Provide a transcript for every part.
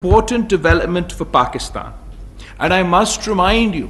important development for Pakistan. And I must remind you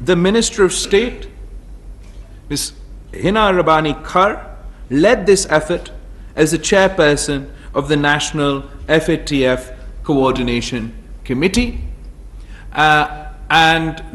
The Minister of State, Ms. Hina Rabbani Khar, led this effort as the chairperson of the National FATF Coordination Committee. And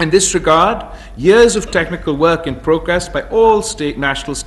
In this regard, years of technical work in progress by all state national,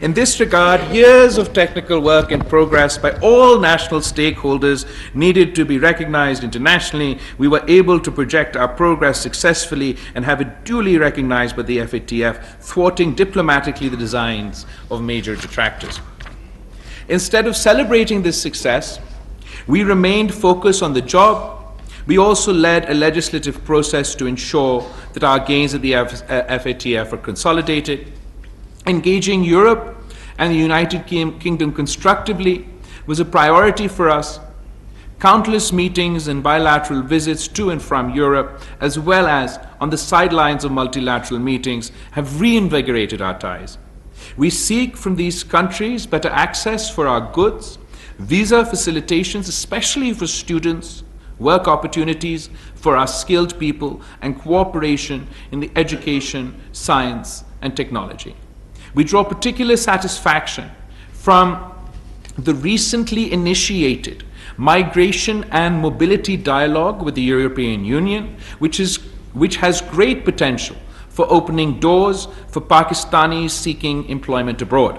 In this regard, years of technical work in progress by all national stakeholders needed to be recognized internationally. We were able to project our progress successfully and have it duly recognized by the FATF, thwarting diplomatically the designs of major detractors. Instead of celebrating this success, we remained focused on the job. We also led a legislative process to ensure that our gains at the FATF are consolidated. Engaging Europe and the United Kingdom constructively was a priority for us. Countless meetings and bilateral visits to and from Europe, as well as on the sidelines of multilateral meetings, have reinvigorated our ties. We seek from these countries better access for our goods, visa facilitations, especially for students, work opportunities for our skilled people, and cooperation in the education, science, and technology. We draw particular satisfaction from the recently initiated migration and mobility dialogue with the European Union, which has great potential for opening doors for Pakistanis seeking employment abroad.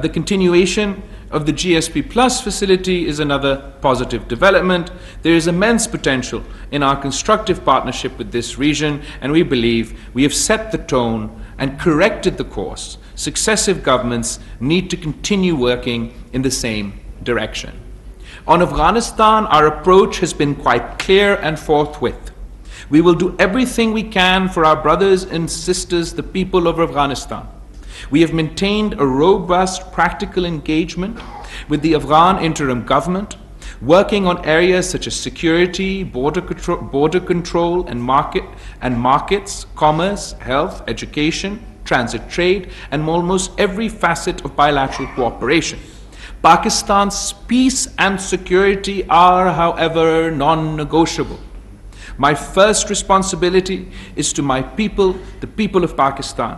The continuation of the GSP Plus facility is another positive development. There is immense potential in our constructive partnership with this region, and we believe we have set the tone and corrected the course. Successive governments need to continue working in the same direction. On Afghanistan, our approach has been quite clear and forthwith. We will do everything we can for our brothers and sisters, the people of Afghanistan. We have maintained a robust practical engagement with the Afghan interim government, working on areas such as security, border control and markets, commerce, health, education, transit trade, and almost every facet of bilateral cooperation. Pakistan's peace and security are, however, non-negotiable. My first responsibility is to my people, the people of Pakistan.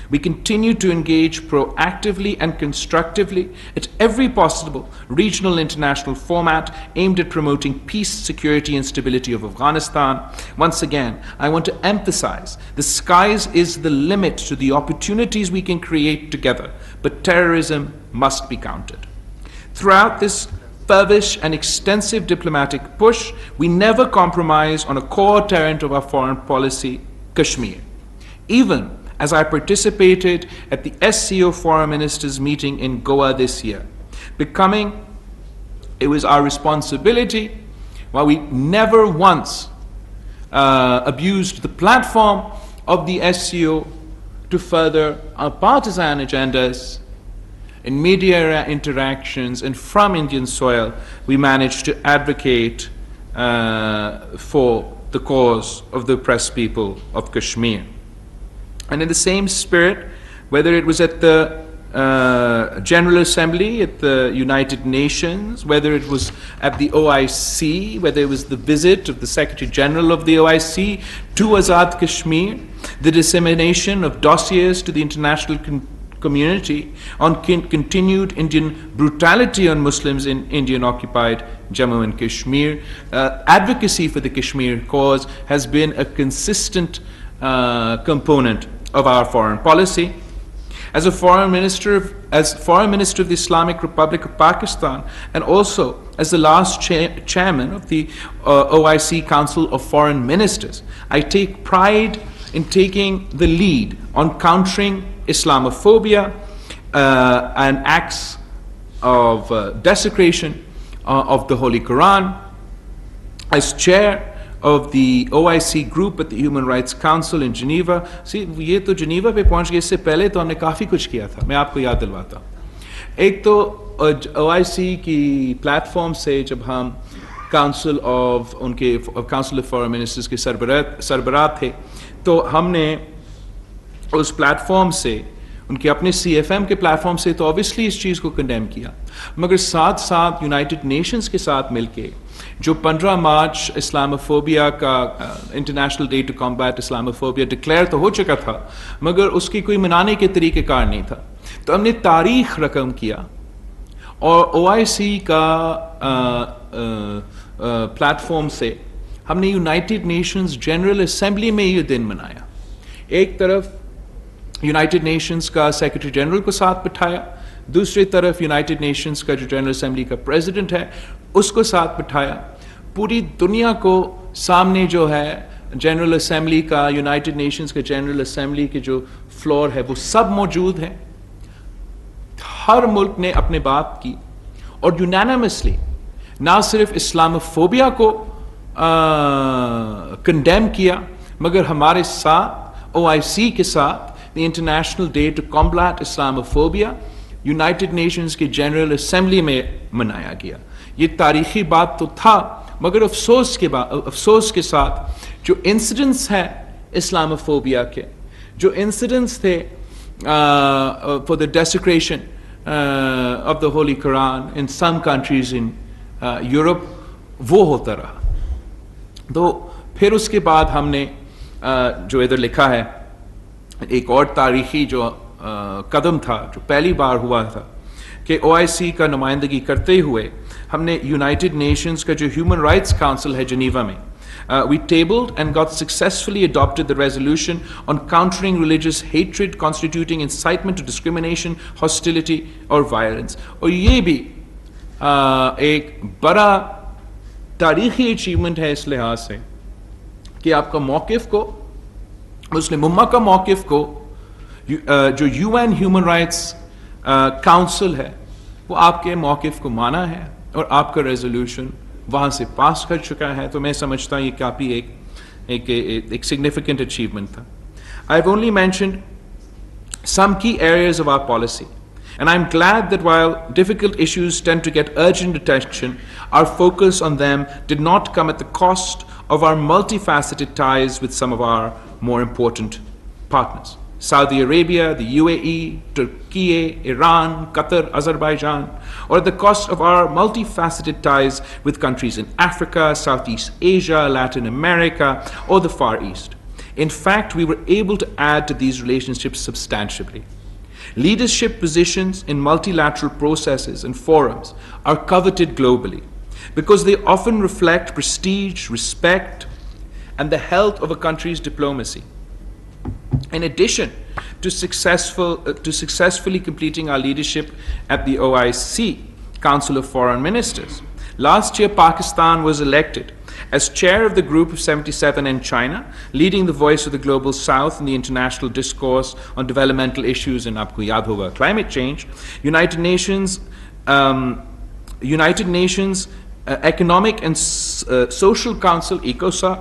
We continue to engage proactively and constructively at every possible regional international format aimed at promoting peace, security, and stability of Afghanistan. Once again, I want to emphasize the skies is the limit to the opportunities we can create together, but terrorism must be countered. Throughout this feverish and extensive diplomatic push, we never compromise on a core tenet of our foreign policy, Kashmir. Even as I participated at the SCO Foreign Ministers meeting in Goa this year, it was our responsibility, while we never once abused the platform of the SCO to further our partisan agendas. In media interactions and from Indian soil, we managed to advocate for the cause of the oppressed people of Kashmir. And in the same spirit, whether it was at the General Assembly at the United Nations, whether it was at the OIC, whether it was the visit of the Secretary General of the OIC to Azad Kashmir, the dissemination of dossiers to the international community on continued Indian brutality on Muslims in Indian-occupied Jammu and Kashmir. Advocacy for the Kashmir cause has been a consistent component of our foreign policy. As foreign minister of the Islamic Republic of Pakistan, and also as the last chairman of the OIC Council of Foreign Ministers, I take pride in taking the lead on countering Islamophobia and acts of desecration of the Holy Quran. As chair of the OIC group at the Human Rights Council in Geneva. یہ تو Geneva پہ پہنچ گئے، اس سے پہلے تو ہم نے کافی کچھ کیا تھا، میں آپ کو یاد دلواتا ہوں. ایک تو OIC کی پلیٹ فارم سے جب ہم کاؤنسل آف فارن منسٹرز کے سربراہ تھے، تو ہم نے اس پلیٹ فارم سے، ان کے اپنے CFM کے پلیٹ فارم سے تو آبویسلی اس چیز کو کنڈیم کیا، مگر ساتھ ساتھ یونائٹڈ نیشنز کے ساتھ مل کے جو 15 مارچ اسلاموفوبیا کا international day to combat Islamophobia declare تو ہو چکا تھا، مگر اس کی کوئی منانے کے طریقہ کار نہیں تھا. تو ہم نے تاریخ رقم کیا اور OIC کا پلیٹ فارم سے ہم نے یونائٹڈ نیشنز جنرل اسمبلی میں یہ دن منایا. ایک طرف یونائٹڈ نیشنز کا سیکرٹری جنرل کو ساتھ بٹھایا، دوسری طرف یونائٹڈ نیشنز کا جو جنرل اسمبلی کا پریزیڈنٹ ہے اس کو ساتھ بٹھایا. پوری دنیا کو سامنے جو ہے جنرل اسمبلی کا، یونائٹڈ نیشنز کے جنرل اسمبلی کے جو فلور ہے وہ سب موجود ہیں. ہر ملک نے اپنے بات کی اور یونینمسلی نہ صرف اسلاموفوبیا کو کنڈیم کیا، مگر ہمارے ساتھ OIC کے ساتھ the International Day to Combat Islamophobia United nations کی جنرل اسمبلی میں منایا گیا. یہ تاریخی بات تو تھا، مگر افسوس کے ساتھ جو انسیڈنٹس ہیں اسلاموفوبیا کے، جو انسیڈنٹس تھے for the desecration of the Holy Quran in some countries in Europe، وہ ہوتا رہا. تو پھر اس کے بعد ہم نے جو ادھر لکھا ہے ایک اور تاریخی جو قدم تھا جو پہلی بار ہوا تھا کہ OIC کا نمائندگی کرتے ہوئے ہم نے یونائٹڈ نیشنز کا جو ہیومن رائٹس کاؤنسل ہے جنیوا میں، we tabled and got successfully adopted the resolution on countering religious hatred constituting incitement to discrimination, hostility or violence. اور یہ بھی ایک بڑا تاریخی اچیومنٹ ہے اس لحاظ سے کہ آپ کا موقف کو، مسلم امہ کا موقف کو جو UN ہیومن رائٹس کاؤنسل ہے وہ آپ کے موقف کو مانا ہے اور آپ کا ریزولوشن وہاں سے پاس کر چکا ہے. تو میں سمجھتا ہوں یہ کافی ایک سگنیفیکنٹ اچیومنٹ تھا. I've only mentioned some key areas of our policy, and I'm glad that while difficult issues tend to get urgent attention, our focus on them did not come at the cost of our multifaceted ties with some of our more important partners. Saudi Arabia, the UAE, Turkey, Iran, Qatar, Azerbaijan, or at the cost of our multifaceted ties with countries in Africa, Southeast Asia, Latin America, or the Far East. In fact, we were able to add to these relationships substantially. Leadership positions in multilateral processes and forums are coveted globally because they often reflect prestige, respect, and the health of a country's diplomacy. In addition to successfully completing our leadership at the OIC, Council of Foreign Ministers, last year Pakistan was elected as chair of the Group of 77 in China, leading the voice of the Global South in the international discourse on developmental issues and aapko yaad hoga climate change. United Nations Economic and Social Council, ECOSOC,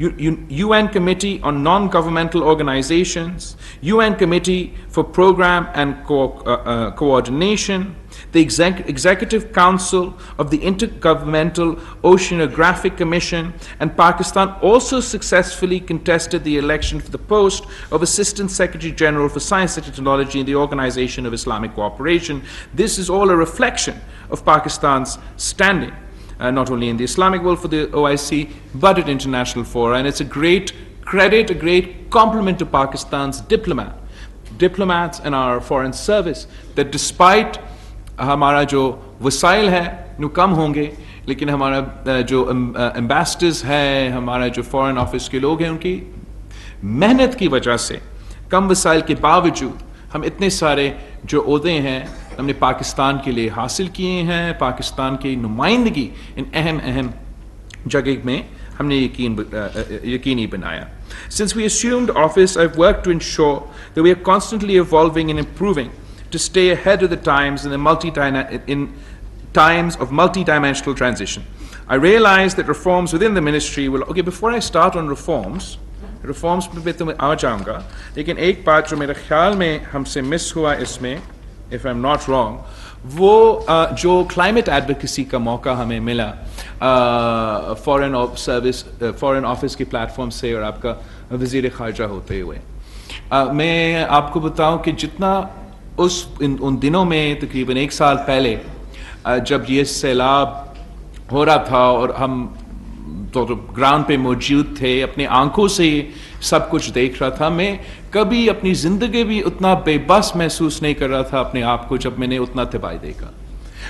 UN Committee on Non-Governmental Organizations, UN Committee for Program and Coordination, the Executive Council of the Intergovernmental Oceanographic Commission, and Pakistan also successfully contested the election for the post of Assistant Secretary General for Science and Technology in the Organization of Islamic Cooperation. This is all a reflection of Pakistan's standing, not only in the Islamic world for the OIC, but at international fora. And it's a great credit, a great compliment to Pakistan's diplomats and our foreign service, that despite ہمارا جو وسائل ہے وہ کم ہوں گے, لیکن ہمارا جو امبیسڈرز ہے, ہمارا جو فورن آفس کے لوگ ہیں, ان کی محنت کی وجہ سے کم وسائل کے باوجود ہم اتنے سارے جو عہدے ہیں ہم نے پاکستان کے لیے حاصل کیے ہیں. پاکستان کی نمائندگی ان اہم جگہ میں ہم نے یقینی بنایا. Since we assumed office, I've worked to ensure that we are constantly evolving and improving to stay ahead of the times in times of multi-dimensional transition. I realize that reforms within the ministry will... Okay, before I start on reforms پہ تو میں آ جاؤں گا, لیکن ایک بات جو میرے خیال میں ہم سے مس ہوا اس میں, if I'm not wrong, وہ جو کلائمیٹ ایڈوکیسی کا موقع ہمیں ملا فورن آفس کے پلیٹ فارم سے اور آپ کا وزیر خارجہ ہوتے ہوئے, میں آپ کو بتاؤں کہ جتنا ان دنوں میں تقریباً 1 سال پہلے جب یہ سیلاب ہو رہا تھا اور ہم تو گراؤنڈ پہ موجود تھے, اپنے آنکھوں سے سب کچھ دیکھ رہا تھا, میں کبھی اپنی زندگی بھی اتنا بے بس محسوس نہیں کر رہا تھا اپنے آپ کو جب میں نے اتنا تباہی دیکھا.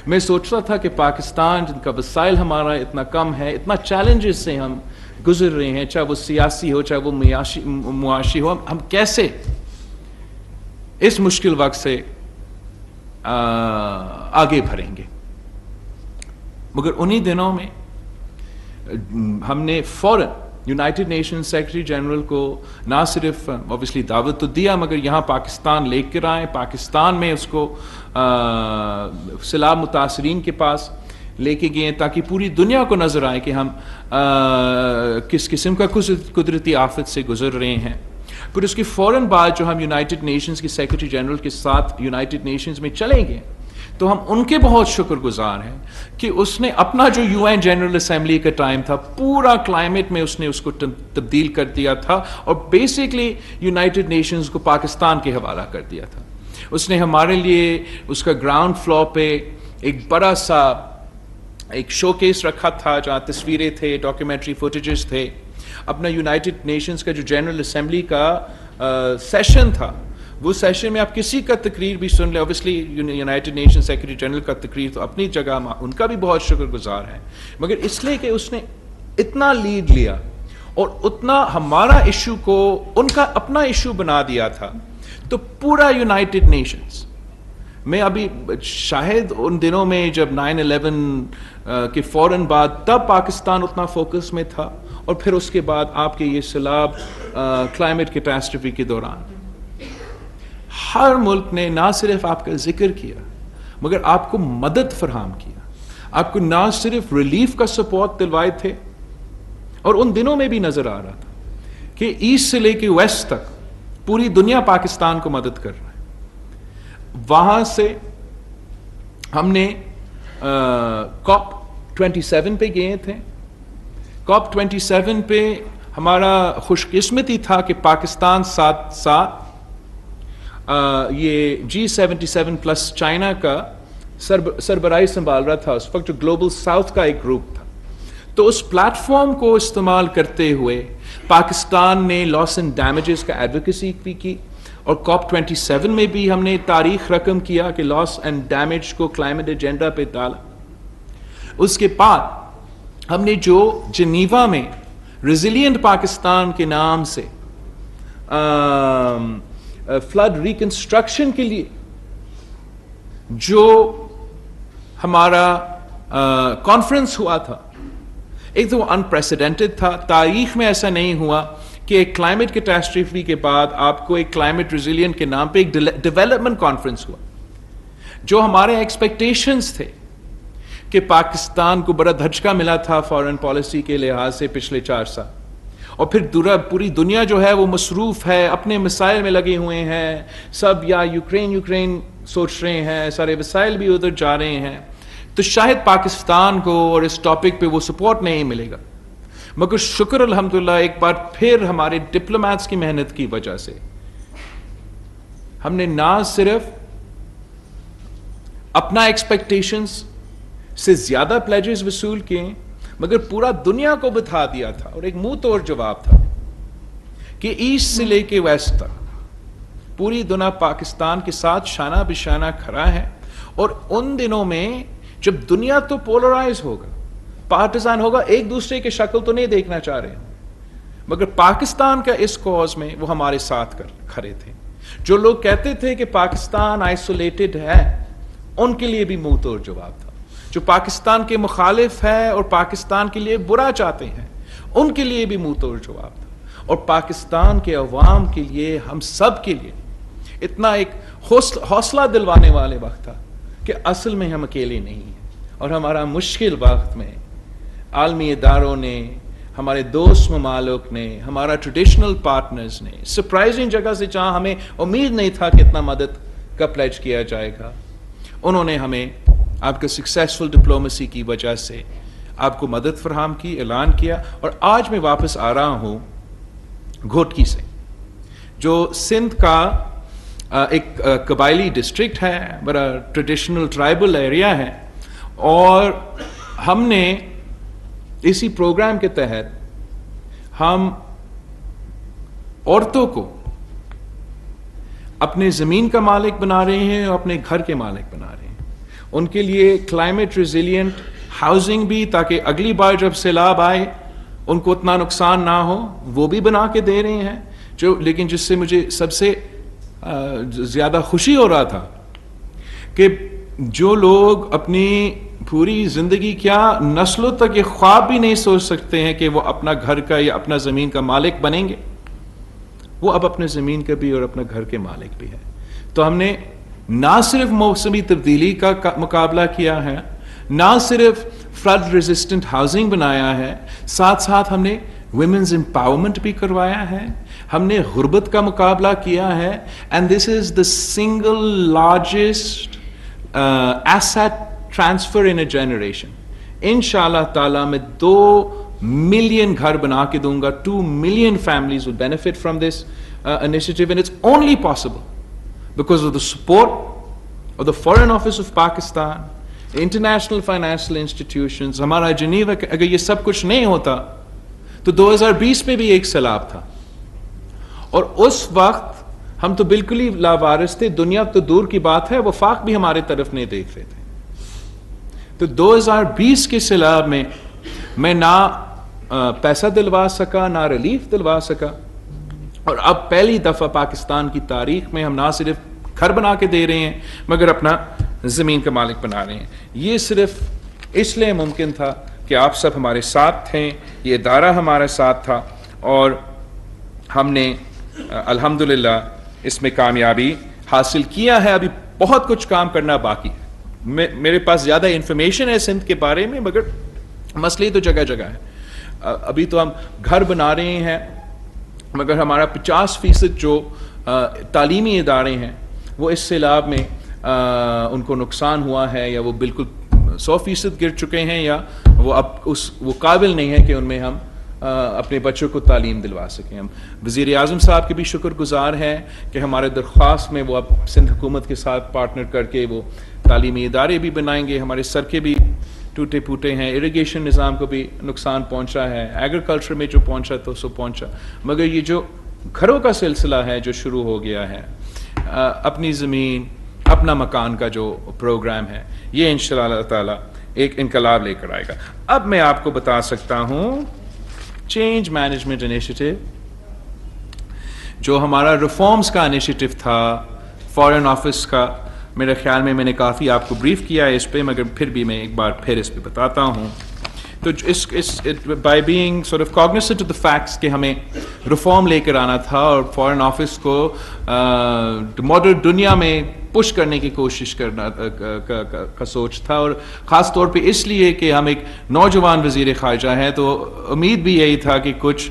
میں سوچ رہا تھا کہ پاکستان جن کا وسائل ہمارا اتنا کم ہے, اتنا چیلنجز سے ہم گزر رہے ہیں, چاہے وہ سیاسی ہو چاہے وہ معاشی ہو, ہم کیسے اس مشکل وقت سے آگے بڑھیں گے. مگر انہی دنوں میں ہم نے فوراً یونائٹڈ نیشن سیکرٹری جنرل کو نہ صرف اوبیسلی دعوت تو دیا, مگر یہاں پاکستان لے کر آئے, پاکستان میں اس کو سیلاب متاثرین کے پاس لے کے گئے تاکہ پوری دنیا کو نظر آئے کہ ہم کس قسم کا قدرتی آفت سے گزر رہے ہیں. پھر اس کے فوراً بعد جو ہم یونائٹڈ نیشنز کے سیکرٹری جنرل کے ساتھ یونائٹڈ نیشنز میں چلے گئے, تو ہم ان کے بہت شکر گزار ہیں کہ اس نے اپنا جو یو این جنرل اسمبلی کا ٹائم تھا, پورا کلائمیٹ میں اس نے اس کو تبدیل کر دیا تھا اور بیسکلی یونائٹڈ نیشنز کو پاکستان کے حوالہ کر دیا تھا. اس نے ہمارے لیے اس کا گراؤنڈ فلور پہ ایک بڑا سا ایک شو کیس رکھا تھا جہاں تصویریں تھے, ڈاکیومنٹری فوٹیجز تھے. اپنا یونائٹڈ نیشنز کا جو جنرل اسمبلی کا سیشن تھا, وہ سیشن میں آپ کسی کا تقریر بھی سن لیں, obviously United nation secretary general کا تقریر تو اپنی جگہ ان کا بھی بہت شکر گزار ہے, مگر اس لیے کہ اس نے اتنا لیڈ لیا اور اتنا ہمارا ایشو کو ان کا اپنا ایشو بنا دیا تھا. تو پورا یونائٹڈ نیشنز میں ابھی شاید ان دنوں میں جب 9/11 کے فوراً بعد تب پاکستان اتنا فوکس میں تھا, اور پھر اس کے بعد آپ کے یہ سیلاب کلائمیٹ کیٹاسٹرفی کے دوران ہر ملک نے نہ صرف آپ کا ذکر کیا مگر آپ کو مدد فراہم کیا, آپ کو نہ صرف ریلیف کا سپورٹ دلوائے تھے, اور ان دنوں میں بھی نظر آ رہا تھا کہ ایسٹ سے لے کے ویسٹ تک پوری دنیا پاکستان کو مدد کر رہا ہے. وہاں سے ہم نے COP27 پہ گئے تھے. COP27 پہ ہمارا خوش قسمتی تھا کہ پاکستان ساتھ ساتھ یہ G77 پلس چائنا کا سربراہی سنبھال رہا تھا اس وقت, جو گلوبل ساؤتھ کا ایک گروپ تھا. تو اس پلیٹ فارم کو استعمال کرتے ہوئے پاکستان نے لاس اینڈ ڈیمیجز کا ایڈوکیسی بھی کی, اور COP27 میں بھی ہم نے تاریخ رقم کیا کہ لاس اینڈ ڈیمیج کو کلائمیٹ ایجنڈا پہ ڈالا. اس کے بعد ہم نے جو جنیوا میں ریزیلینٹ پاکستان کے نام سے فلڈ ریکنسٹرکشن کے لیے جو ہمارا کانفرنس ہوا تھا, ایک تو وہ انپریسیڈنٹڈ تھا, تاریخ میں ایسا نہیں ہوا کہ ایک کلائمیٹ کیٹاسٹرفی کے بعد آپ کو ایک کلائمیٹ ریزیلینٹ کے نام پہ ایک ڈیولپمنٹ کانفرنس ہوا. جو ہمارے ایکسپیکٹیشنز تھے کہ پاکستان کو بڑا دھچکا ملا تھا فارن پالیسی کے لحاظ سے پچھلے 4 سال, اور پھر پوری دنیا جو ہے وہ مصروف ہے، اپنے مسائل میں لگے ہوئے ہیں سب، یا یوکرین سوچ رہے ہیں، سارے وسائل بھی ادھر جا رہے ہیں، تو شاید پاکستان کو اور اس ٹاپک پہ وہ سپورٹ نہیں ملے گا. مگر شکر الحمدللہ ایک بار پھر ہمارے ڈپلومیٹس کی محنت کی وجہ سے ہم نے نہ صرف اپنا ایکسپیکٹیشنز سے زیادہ پلیجز وصول کیے، مگر پورا دنیا کو بتا دیا تھا، اور ایک منہ توڑ جواب تھا کہ ایسٹ سے لے کے ویسٹ تک پوری دنیا پاکستان کے ساتھ شانہ بشانہ کھڑا ہے. اور ان دنوں میں جب دنیا تو پولرائز ہوگا، پارٹیزان ہوگا، ایک دوسرے کی شکل تو نہیں دیکھنا چاہ رہے، مگر پاکستان کا اس کوز میں وہ ہمارے ساتھ کھڑے تھے. جو لوگ کہتے تھے کہ پاکستان آئسولیٹڈ ہے، ان کے لیے بھی منہ توڑ جواب تھا. جو پاکستان کے مخالف ہے اور پاکستان کے لیے برا چاہتے ہیں، ان کے لیے بھی منہ توڑ جواب تھا. اور پاکستان کے عوام کے لیے، ہم سب کے لیے اتنا ایک حوصلہ دلوانے والے وقت تھا کہ اصل میں ہم اکیلے نہیں ہیں، اور ہمارا مشکل وقت میں عالمی اداروں نے، ہمارے دوست ممالک نے، ہمارا ٹریڈیشنل پارٹنرز نے سرپرائزنگ جگہ سے، جہاں ہمیں امید نہیں تھا کہ اتنا مدد کا پلیج کیا جائے گا، انہوں نے ہمیں آپ کے سکسیسفل ڈپلومیسی کی وجہ سے آپ کو مدد فراہم کی، اعلان کیا. اور آج میں واپس آ رہا ہوں گھوٹکی سے، جو سندھ کا ایک قبائلی ڈسٹرکٹ ہے، بڑا ٹریڈیشنل ٹرائبل ایریا ہے. اور ہم نے اسی پروگرام کے تحت ہم عورتوں کو اپنے زمین کا مالک بنا رہے ہیں اور اپنے گھر کے مالک بنا رہے ہیں. ان کے لیے کلائمیٹ ریزیلینٹ ہاؤسنگ بھی، تاکہ اگلی بار جب سیلاب آئے ان کو اتنا نقصان نہ ہو، وہ بھی بنا کے دے رہے ہیں. لیکن جس سے مجھے سب سے زیادہ خوشی ہو رہا تھا کہ جو لوگ اپنی پوری زندگی کیا نسلوں تک یہ خواب بھی نہیں سوچ سکتے ہیں کہ وہ اپنا گھر کا یا اپنا زمین کا مالک بنیں گے، وہ اب اپنے زمین کا بھی اور اپنا گھر کے مالک بھی ہے. تو ہم نے نہ صرف موسمی تبدیلی کا مقابلہ کیا ہے، نہ صرف فلڈ ریزسٹنٹ ہاؤسنگ بنایا ہے، ساتھ ساتھ ہم نے ویمنز امپاورمنٹ بھی کروایا ہے، ہم نے غربت کا مقابلہ کیا ہے. And this is the single largest asset transfer in a generation. انشاءاللہ تعالیٰ میں 2 ملین گھر بنا کے دوں گا. 2 million families will benefit from this initiative, and it's only possible because of the support of the Foreign Office of Pakistan, international financial institutions. ہمارا Geneva, اگر یہ سب کچھ نہیں ہوتا تو 2020 میں بھی ایک سیلاب تھا، اور اس وقت ہم تو بالکل ہی لاوارث تھے. دنیا تو دور کی بات ہے، وفاق بھی ہمارے طرف نہیں دیکھ رہے تھے. تو 2020 کے سیلاب میں میں نہ پیسہ دلوا سکا، نہ ریلیف دلوا سکا. اور اب پہلی دفعہ پاکستان کی تاریخ میں ہم نہ صرف گھر بنا کے دے رہے ہیں، مگر اپنا زمین کا مالک بنا رہے ہیں. یہ صرف اس لیے ممکن تھا کہ آپ سب ہمارے ساتھ تھے، یہ ادارہ ہمارے ساتھ تھا، اور ہم نے الحمدللہ اس میں کامیابی حاصل کیا ہے. ابھی بہت کچھ کام کرنا باقی ہے. میرے پاس زیادہ انفارمیشن ہے سندھ کے بارے میں، مگر مسئلے تو جگہ جگہ ہے. ابھی تو ہم گھر بنا رہے ہیں، مگر ہمارا 50% جو تعلیمی ادارے ہیں وہ اس سیلاب میں ان کو نقصان ہوا ہے، یا وہ بالکل 100% گر چکے ہیں، یا وہ اب وہ قابل نہیں ہے کہ ان میں ہم اپنے بچوں کو تعلیم دلوا سکیں. ہم وزیر اعظم صاحب کے بھی شکر گزار ہیں کہ ہمارے درخواست میں وہ اب سندھ حکومت کے ساتھ پارٹنر کر کے وہ تعلیمی ادارے بھی بنائیں گے. ہمارے سڑکیں بھی ٹوٹے پھوٹے ہیں، اریگیشن نظام کو بھی نقصان پہنچا ہے، ایگریکلچر میں جو پہنچا تو سو پہنچا. مگر یہ جو گھروں کا سلسلہ ہے جو شروع ہو گیا ہے، اپنی زمین اپنا مکان کا جو پروگرام ہے، یہ انشاءاللہ تعالی ایک انقلاب لے کر آئے گا. اب میں آپ کو بتا سکتا ہوں چینج مینجمنٹ انیشیٹو، جو ہمارا ریفارمز کا انیشیٹو تھا فارن آفس کا. میرے خیال میں نے کافی آپ کو بریف کیا ہے اس پہ، مگر پھر بھی میں ایک بار پھر اس پہ بتاتا ہوں. تو by being sort of cognizant of the facts کہ ہمیں ریفارم لے کر آنا تھا، اور فارن آفس کو ماڈرن دنیا میں پش کرنے کی کوشش کرنا کا سوچ تھا، اور خاص طور پہ اس لیے کہ ہم ایک نوجوان وزیر خارجہ ہیں، تو امید بھی یہی تھا کہ کچھ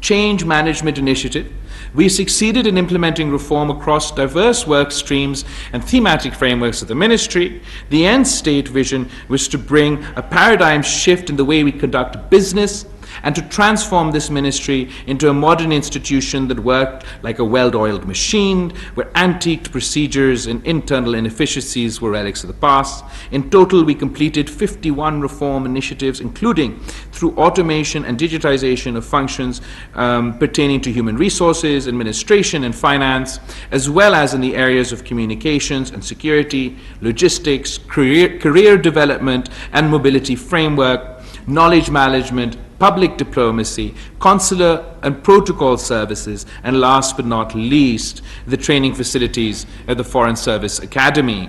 change management initiative, we succeeded in implementing reform across diverse work streams and thematic frameworks of the ministry. The end state vision was to bring a paradigm shift in the way we conduct business and to transform this ministry into a modern institution that worked like a well-oiled machine, where antiqued procedures and internal inefficiencies were relics of the past. In total, we completed 51 reform initiatives, including through automation and digitization of functions pertaining to human resources, administration, and finance, as well as in the areas of communications and security, logistics, career development and mobility framework, knowledge management, public diplomacy, consular and protocol services, and last but not least, the training facilities at the Foreign Service Academy.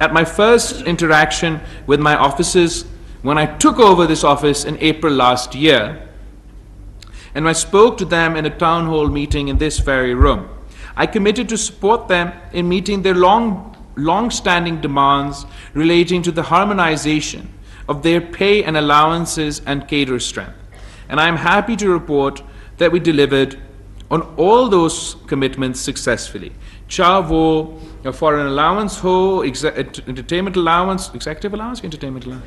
At my first interaction with my officers when I took over this office in April last year, and I spoke to them in a town hall meeting in this very room, I committed to support them in meeting their long-standing demands relating to the harmonization of their pay and allowances and cadre strength. And I am happy to report that we delivered on all those commitments successfully. Cha wo foreign allowance ho, entertainment allowance, executive allowance, entertainment allowance,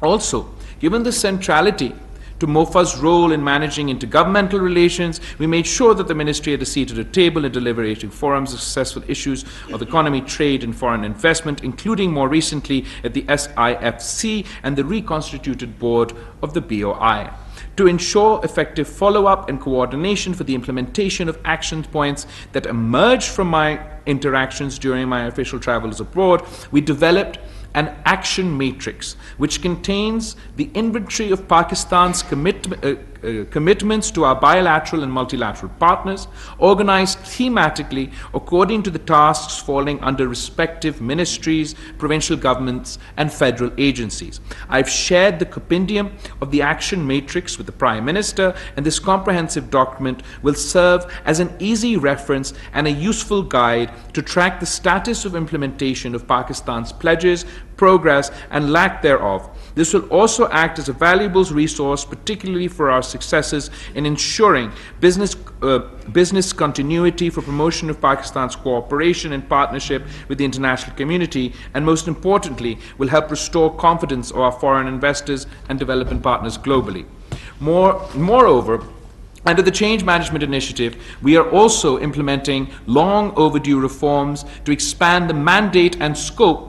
Also, given the centrality to MOFA's role in managing intergovernmental relations, we made sure that the ministry had a seat at a table in deliberating forums of successful issues of economy, trade and foreign investment, including more recently at the SIFC and the reconstituted board of the BOI. To ensure effective follow-up and coordination for the implementation of action points that emerged from my interactions during my official travels abroad, we developed an action matrix which contains the inventory of Pakistan's commitments to our bilateral and multilateral partners, organized thematically according to the tasks falling under respective ministries, provincial governments, and federal agencies. I've shared the compendium of the action matrix with the Prime Minister, and this comprehensive document will serve as an easy reference and a useful guide to track the status of implementation of Pakistan's pledges, progress, and lack thereof. This will also act as a valuable resource, particularly for our successes in ensuring business continuity for promotion of Pakistan's cooperation and partnership with the international community, and most importantly, will help restore confidence of our foreign investors and development partners globally. Moreover, under the Change Management Initiative, we are also implementing long overdue reforms to expand the mandate and scope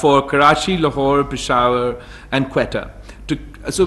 for Karachi, Lahore, Peshawar and Quetta. So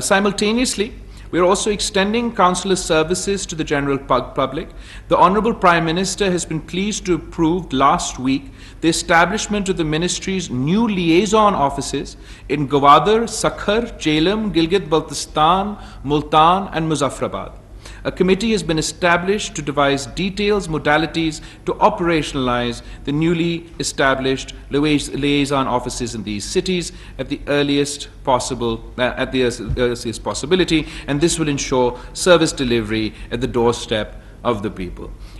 Simultaneously, we are also extending consular services to the general public. The Honorable Prime Minister has been pleased to approve last week the establishment of the Ministry's new liaison offices in Gwadar, Sakhar, Jhelum, Gilgit-Baltistan, Multan and Muzaffarabad. A committee has been established to devise details, modalities to operationalize the newly established liaison offices in these cities at the earliest possibility, and this will ensure service delivery at the doorstep of the people.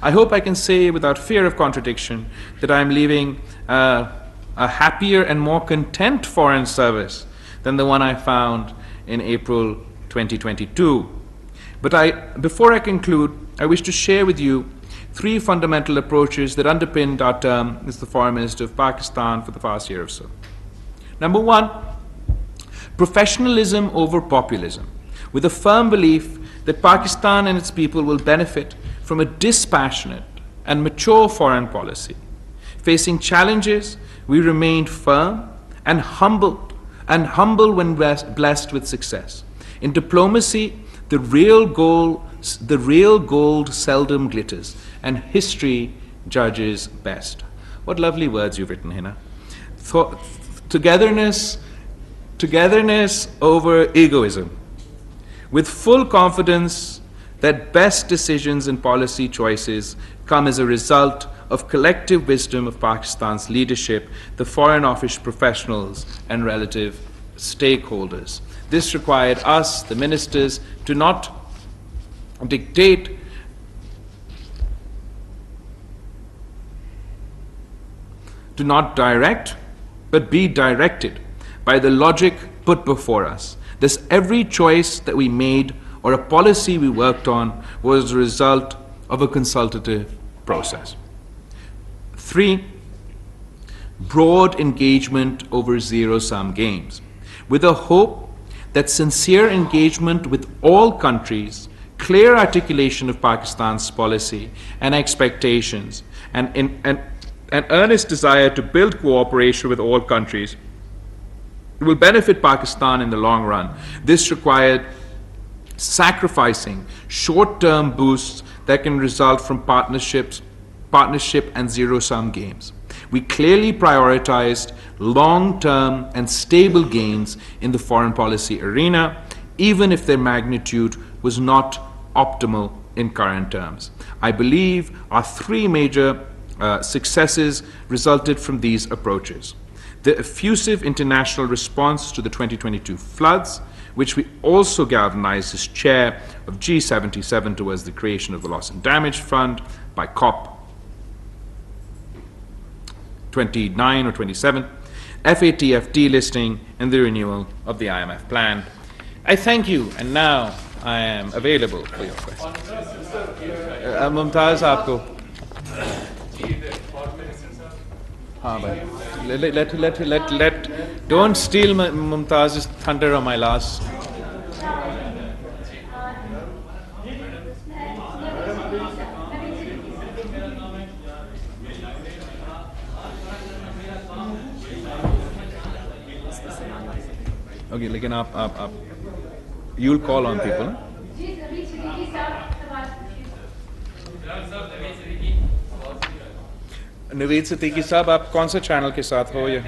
I hope I can say without fear of contradiction that I am leaving a happier and more content foreign service than the one I found in April 2022. But before I conclude, I wish to share with you three fundamental approaches that underpinned our term as the Foreign Minister of Pakistan for the past year or so. Number one, professionalism over populism, with a firm belief that Pakistan and its people will benefit from a dispassionate and mature foreign policy. Facing challenges, we remained firm and humble when blessed with success. In diplomacy, the real gold seldom glitters, and history judges best. What lovely words you've written, Hina. Togetherness over egoism, with full confidence that best decisions and policy choices come as a result of collective wisdom of Pakistan's leadership, the Foreign Office professionals and relative stakeholders. This required us, the ministers, to not dictate to not direct, but be directed by the logic put before us. Thus, every choice that we made or a policy we worked on was the result of a consultative process. 3, broad engagement over zero-sum games, with a hope that sincere engagement with all countries, clear articulation of Pakistan's policy and expectations, and an earnest desire to build cooperation with all countries will benefit Pakistan in the long run. This required sacrificing short-term boosts that can result from partnership and zero-sum games. We clearly prioritized long-term and stable gains in the foreign policy arena, even if their magnitude was not optimal in current terms. I believe our 3 major successes resulted from these approaches. The effusive international response to the 2022 floods, which we also galvanized as chair of G77 towards the creation of the Loss and Damage Fund by COP 29 or 27, FATF delisting, and the renewal of the IMF plan. I thank you, and now I am available for your questions. Mumtaz aapko. Haan bhai. Let don't steal Mumtaz's thunder on my last. Okay, لیکن آپ you'll call on people. نوید صدیقی صاحب آپ کون سے channel کے ساتھ ہو یا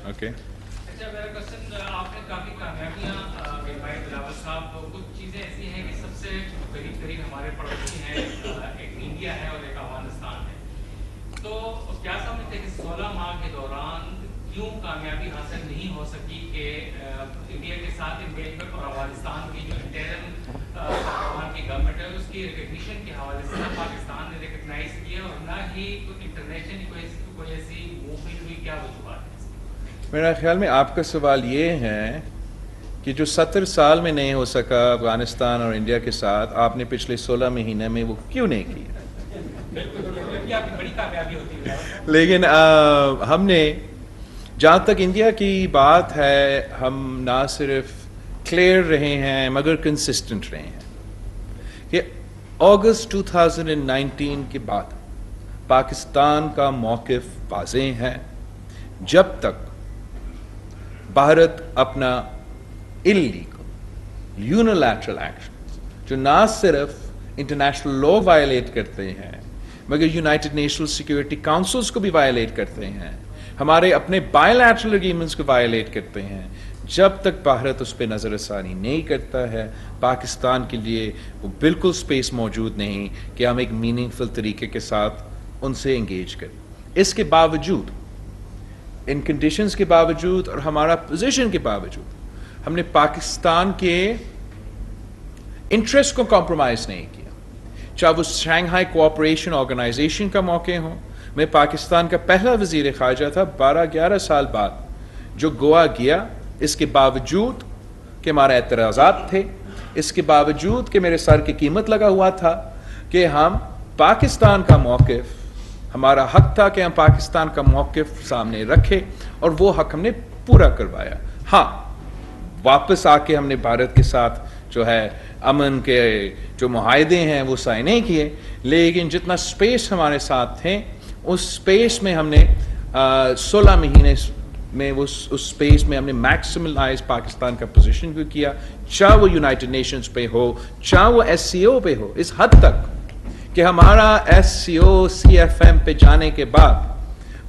okay اچھا میرا کوشچن آپ نے کافی کامیابیاں میرے بھائی بلاول صاحب تو کچھ چیزیں ایسی ہیں کہ سب سے قریب قریب ہمارے پڑوسی ہیں ایک انڈیا ہے اور ایک افغانستان ہے تو کیا سمجھتے ہیں کہ 16 ماہ کے دوران کیوں کامیابی حاصل نہیں ہو سکی کہ انڈیا کے ساتھ انگیجمنٹ اور افغانستان کی جو انٹرم افغان کی گورنمنٹ ہے اس کی ریکگنیشن کے حوالے سے نہ پاکستان نے ریکگنائز کیا اور نہ ہی انٹرنیشنل کوئی ایسی موومنٹ ہوئی, کیا وجوہات ہے؟ میرا خیال میں آپ کا سوال یہ ہے کہ جو 70 سال میں نہیں ہو سکا افغانستان اور انڈیا کے ساتھ آپ نے پچھلے 16 مہینے میں وہ کیوں نہیں کیا. لیکن ہم نے جہاں تک انڈیا کی بات ہے ہم نہ صرف کلیئر رہے ہیں مگر کنسسٹنٹ رہے ہیں کہ اگست 2019 کے بعد پاکستان کا موقف واضح ہے. جب تک بھارت اپنا اللیگل یونیلیٹرل ایکشن جو نہ صرف انٹرنیشنل لا وائلیٹ کرتے ہیں مگر یونائٹڈ نیشنل سیکورٹی کاؤنسلز کو بھی وائلیٹ کرتے ہیں, ہمارے اپنے بائی لیٹرل اگریمنٹس کو وائلیٹ کرتے ہیں, جب تک بھارت اس پہ نظر ثانی نہیں کرتا ہے پاکستان کے لیے وہ بالکل سپیس موجود نہیں کہ ہم ایک میننگ فل طریقے کے ساتھ ان سے انگیج کریں. اس کے باوجود, ان کنڈیشنز کے باوجود اور ہمارا پوزیشن کے باوجود ہم نے پاکستان کے انٹرسٹ کو کمپرومائز نہیں کیا, چاہے وہ شنگھائی کوآپریشن آرگنائزیشن کا موقع ہو. میں پاکستان کا پہلا وزیر خارجہ تھا 12-11 سال بعد جو گوا گیا, اس کے باوجود کہ ہمارے اعتراضات تھے, اس کے باوجود کہ میرے سر کی قیمت لگا ہوا تھا کہ ہم پاکستان کا موقف, ہمارا حق تھا کہ ہم پاکستان کا موقف سامنے رکھے اور وہ حق ہم نے پورا کروایا. ہاں واپس آ کے ہم نے بھارت کے ساتھ جو ہے امن کے جو معاہدے ہیں وہ سائن نہیں کیے, لیکن جتنا سپیس ہمارے ساتھ تھے اس سپیس میں ہم نے 16 مہینے میں اس سپیس میں ہم نے میکسیملائز پاکستان کا پوزیشن کو کیا, چاہے وہ یونائٹڈ نیشنز پہ ہو چاہے وہ SCO پہ ہو, اس حد تک کہ ہمارا SCO CFM پہ جانے کے بعد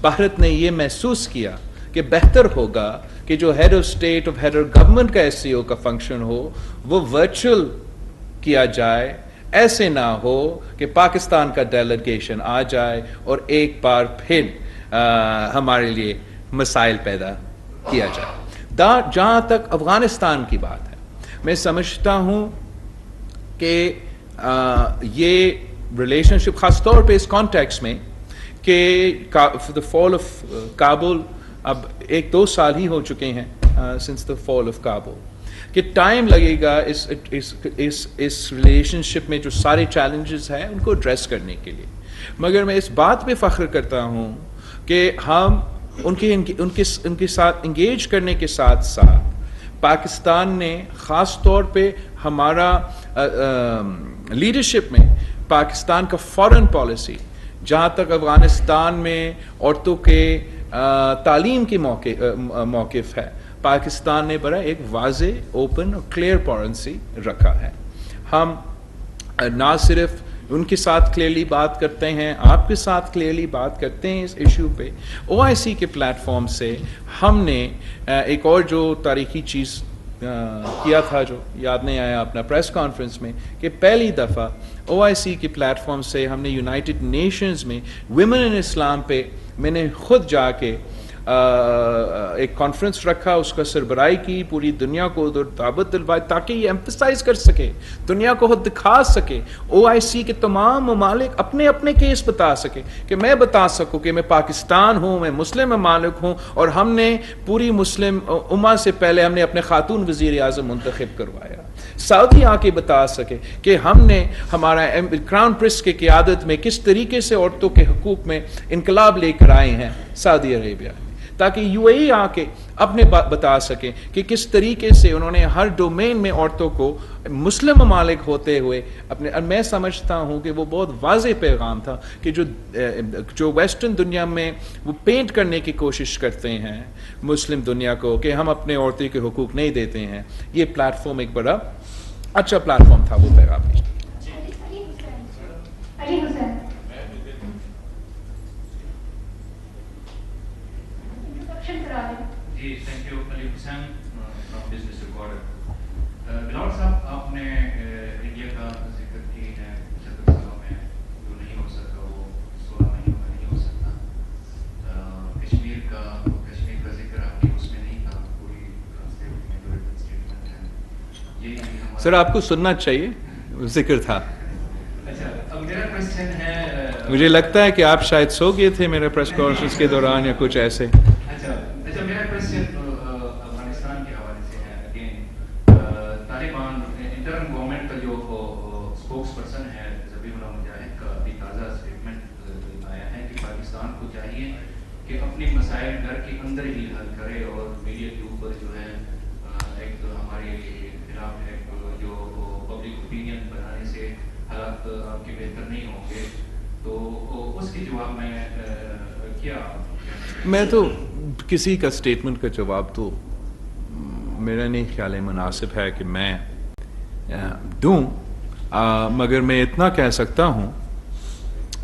بھارت نے یہ محسوس کیا کہ بہتر ہوگا کہ جو ہیڈ آف اسٹیٹ اور ہیڈ آف گورنمنٹ کا SCO کا فنکشن ہو وہ ورچوئل کیا جائے, ایسے نہ ہو کہ پاکستان کا ڈیلیگیشن آ جائے اور ایک بار پھر ہمارے لیے مسائل پیدا کیا جائے. جہاں تک افغانستان کی بات ہے میں سمجھتا ہوں کہ یہ ریلیشن شپ خاص طور پہ اس کانٹیکس میں کہ the fall of کابل اب 1-2 سال ہی ہو چکے ہیں since the fall of Kabul, کہ ٹائم لگے گا اس ریلیشن شپ میں جو سارے چیلنجز ہیں ان کو ایڈریس کرنے کے لیے. مگر میں اس بات پہ فخر کرتا ہوں کہ ہم ان کے ساتھ انگیج کرنے کے ساتھ ساتھ پاکستان نے خاص طور پہ ہمارا لیڈرشپ میں پاکستان کا فارن پالیسی, جہاں تک افغانستان میں عورتوں کے تعلیم کی موقف ہے, پاکستان نے بڑا ایک واضح اوپن اور کلیئر پالیسی رکھا ہے. ہم نہ صرف ان کے ساتھ کلیئرلی بات کرتے ہیں, آپ کے ساتھ کلیئرلی بات کرتے ہیں اس ایشو پہ. OIC کے پلیٹ فارم سے ہم نے ایک اور جو تاریخی چیز کیا تھا جو یاد نہیں آیا اپنا پریس کانفرنس میں, کہ پہلی دفعہ OIC کے پلیٹ فارم سے ہم نے یونائٹڈ نیشنز میں ویمن ان اسلام پہ میں نے خود جا کے ایک کانفرنس رکھا, اس کا سربراہی کی, پوری دنیا کو دعوت دلوائی تاکہ یہ ایمفسائز کر سکے, دنیا کو دکھا سکے, OIC کے تمام ممالک اپنے اپنے کیس بتا سکے, کہ میں بتا سکوں کہ میں پاکستان ہوں, میں مسلم ممالک ہوں, اور ہم نے پوری مسلم امہ سے پہلے ہم نے اپنے خاتون وزیر اعظم منتخب کروایا. سعودی آ کے بتا سکے کہ ہم نے ہمارا کراؤن پرنس کی قیادت میں کس طریقے سے عورتوں کے حقوق میں انقلاب لے کر آئے ہیں سعودی عربیہ میں, تاکہ UAE آ کے اپنے بتا سکیں کہ کس طریقے سے انہوں نے ہر ڈومین میں عورتوں کو مسلم ممالک ہوتے ہوئے اپنے. میں سمجھتا ہوں کہ وہ بہت واضح پیغام تھا کہ جو ویسٹرن دنیا میں وہ پینٹ کرنے کی کوشش کرتے ہیں مسلم دنیا کو کہ ہم اپنے عورتوں کے حقوق نہیں دیتے ہیں, یہ پلیٹ فارم ایک بڑا اچھا پلیٹ فارم تھا وہ پیغام. جی thank you. Ali Hussain from Business Recorder. Bilawal صاحب, آپ نے انڈیا کا ذکر کی ہے 70 سالوں میں جو نہیں ہو سکا وہ 16 مہینوں میں نہیں ہو سکتا. کشمیر کا ذکر آپ نے اس میں نہیں تھا, پوری اسٹیٹمنٹ ہے یہ. سر آپ کو سننا چاہیے, ذکر تھا. اچھا, اب میرا کوشچن ہے, مجھے لگتا ہے کہ آپ شاید سو گئے تھے میرے پریس کانفرنس کے دوران یا کچھ ایسے. اچھا میرا کوشچن افغانستان کے حوالے سے ہے. اگین طالبان انٹرم گورنمنٹ کا جو اسپوکس پرسن ہے ذبیح اللہ مجاہد کا ابھی تازہ اسٹیٹمنٹ آیا ہے کہ پاکستان کو چاہیے کہ اپنے مسائل گھر کے اندر ہی حل کرے اور میڈیا کے اوپر جو ہے ایک ہمارے خلاف ایک جو پبلک اوپینین بنانے سے حالات آپ کے بہتر نہیں ہوں گے. تو اس کے جواب میں کیا, میں تو کسی کا اسٹیٹمنٹ کا جواب تو میرا نہیں خیال ہے مناسب ہے کہ میں دوں, مگر میں اتنا کہہ سکتا ہوں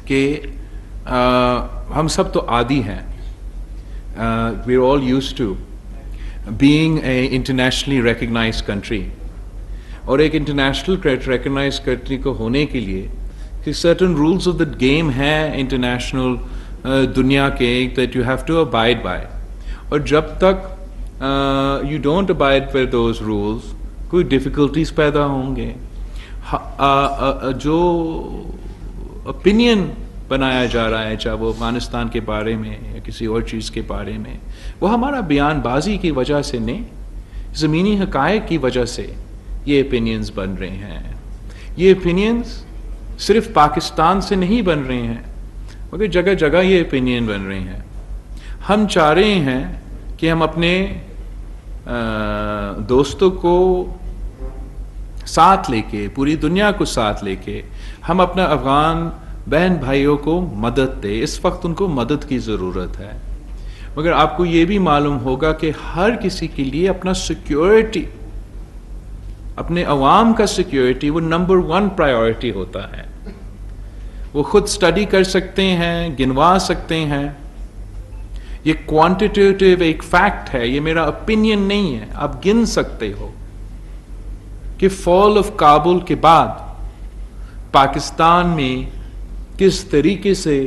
کہ ہم سب تو عادی ہیں, we are all used to being a internationally recognised country, اور ایک انٹرنیشنل ریکگنائز کنٹری کو ہونے کے لیے کہ certain rules of the game ہیں انٹرنیشنل دنیا کے that you have to abide by, اور جب تک you don't abide by those rules کوئی ڈیفیکلٹیز پیدا ہوں گے. جو اوپینین بنایا جا رہا ہے چاہے وہ افغانستان کے بارے میں یا کسی اور چیز کے بارے میں, وہ ہمارا بیان بازی کی وجہ سے نہیں, زمینی حقائق کی وجہ سے یہ اوپینینز بن رہے ہیں. یہ اوپینینز صرف پاکستان سے نہیں بن رہے ہیں مگر جگہ جگہ یہ اوپینین بن رہے ہیں. ہم چاہ رہے ہیں کہ ہم اپنے دوستوں کو ساتھ لے کے, پوری دنیا کو ساتھ لے کے ہم اپنا افغان بہن بھائیوں کو مدد دیں. اس وقت ان کو مدد کی ضرورت ہے, مگر آپ کو یہ بھی معلوم ہوگا کہ ہر کسی کے لیے اپنا سیکیورٹی, اپنے عوام کا سیکیورٹی وہ نمبر 1 پرائیورٹی ہوتا ہے. وہ خود اسٹڈی کر سکتے ہیں, گنوا سکتے ہیں. یہ کوانٹیٹیو ایک فیکٹ ہے, یہ میرا اوپینین نہیں ہے. آپ گن سکتے ہو کہ فال آف کابل کے بعد پاکستان میں کس طریقے سے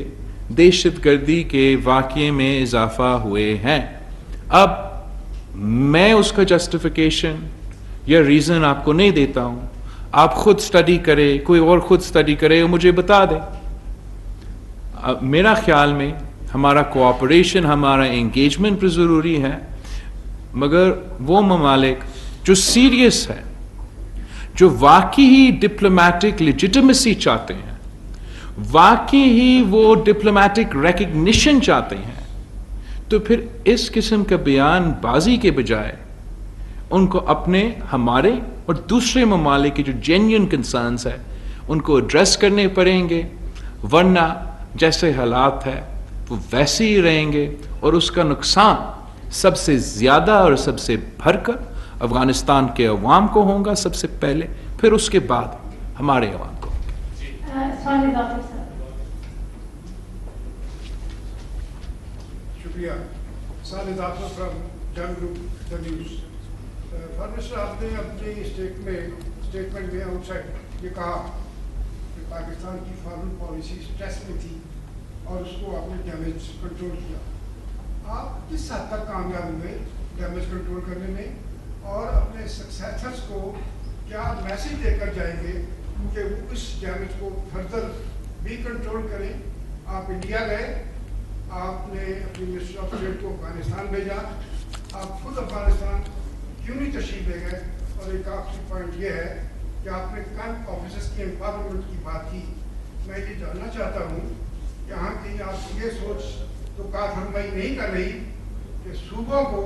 دہشت گردی کے واقعے میں اضافہ ہوئے ہیں. اب میں اس کا جسٹیفیکیشن یا ریزن آپ کو نہیں دیتا ہوں, آپ خود اسٹڈی کرے, کوئی اور خود اسٹڈی کرے اور مجھے بتا دے. میرا خیال میں ہمارا کوآپریشن, ہمارا انگیجمنٹ بھی ضروری ہے, مگر وہ ممالک جو سیریس ہے, جو واقعی ہی ڈپلومیٹک لیجٹمیسی چاہتے ہیں, واقعی ہی وہ ڈپلومیٹک ریکگنیشن چاہتے ہیں, تو پھر اس قسم کا بیان بازی کے بجائے ان کو اپنے, ہمارے اور دوسرے ممالک کے جو جینیون کنسرنز ہیں ان کو ایڈریس کرنے پڑیں گے, ورنہ جیسے حالات ہے وہ ویسے ہی رہیں گے, اور اس کا نقصان سب سے زیادہ اور سب سے بھر کر افغانستان کے عوام کو ہوگا سب سے پہلے, پھر اس کے بعد ہمارے عوام کو. شکریہ. سالد آفر from Jang Group the News. فارمسٹر, آپ نے اپنی اسٹیٹمنٹ میں آؤٹ سائڈ یہ کہا کہ پاکستان کی فارن پالیسی اسٹریس میں تھی اور اس کو آپ نے ڈیمیج کنٹرول کیا. آپ کس حد تک کامیاب ہوئے ڈیمیج کنٹرول کرنے میں, اور اپنے سکسیسرس کو کیا میسج دے کر جائیں گے کہ وہ اس ڈیمیج کو فردر بھی کنٹرول کریں؟ آپ انڈیا گئے, آپ نے اپنی منسٹر آف اسٹیٹ کو افغانستان بھیجا, آپ خود افغانستان کیوں نہیں تشریف لے گئے؟ اور ایک آخری پوائنٹ یہ ہے کہ آپ نے کیمپ آفیسرس کی امپاورمنٹ کی بات کی. میں یہ جاننا چاہتا ہوں کہ یہاں کہیں آپ یہ سوچ تو کار فرمائی نہیں کر رہی کہ صوبوں کو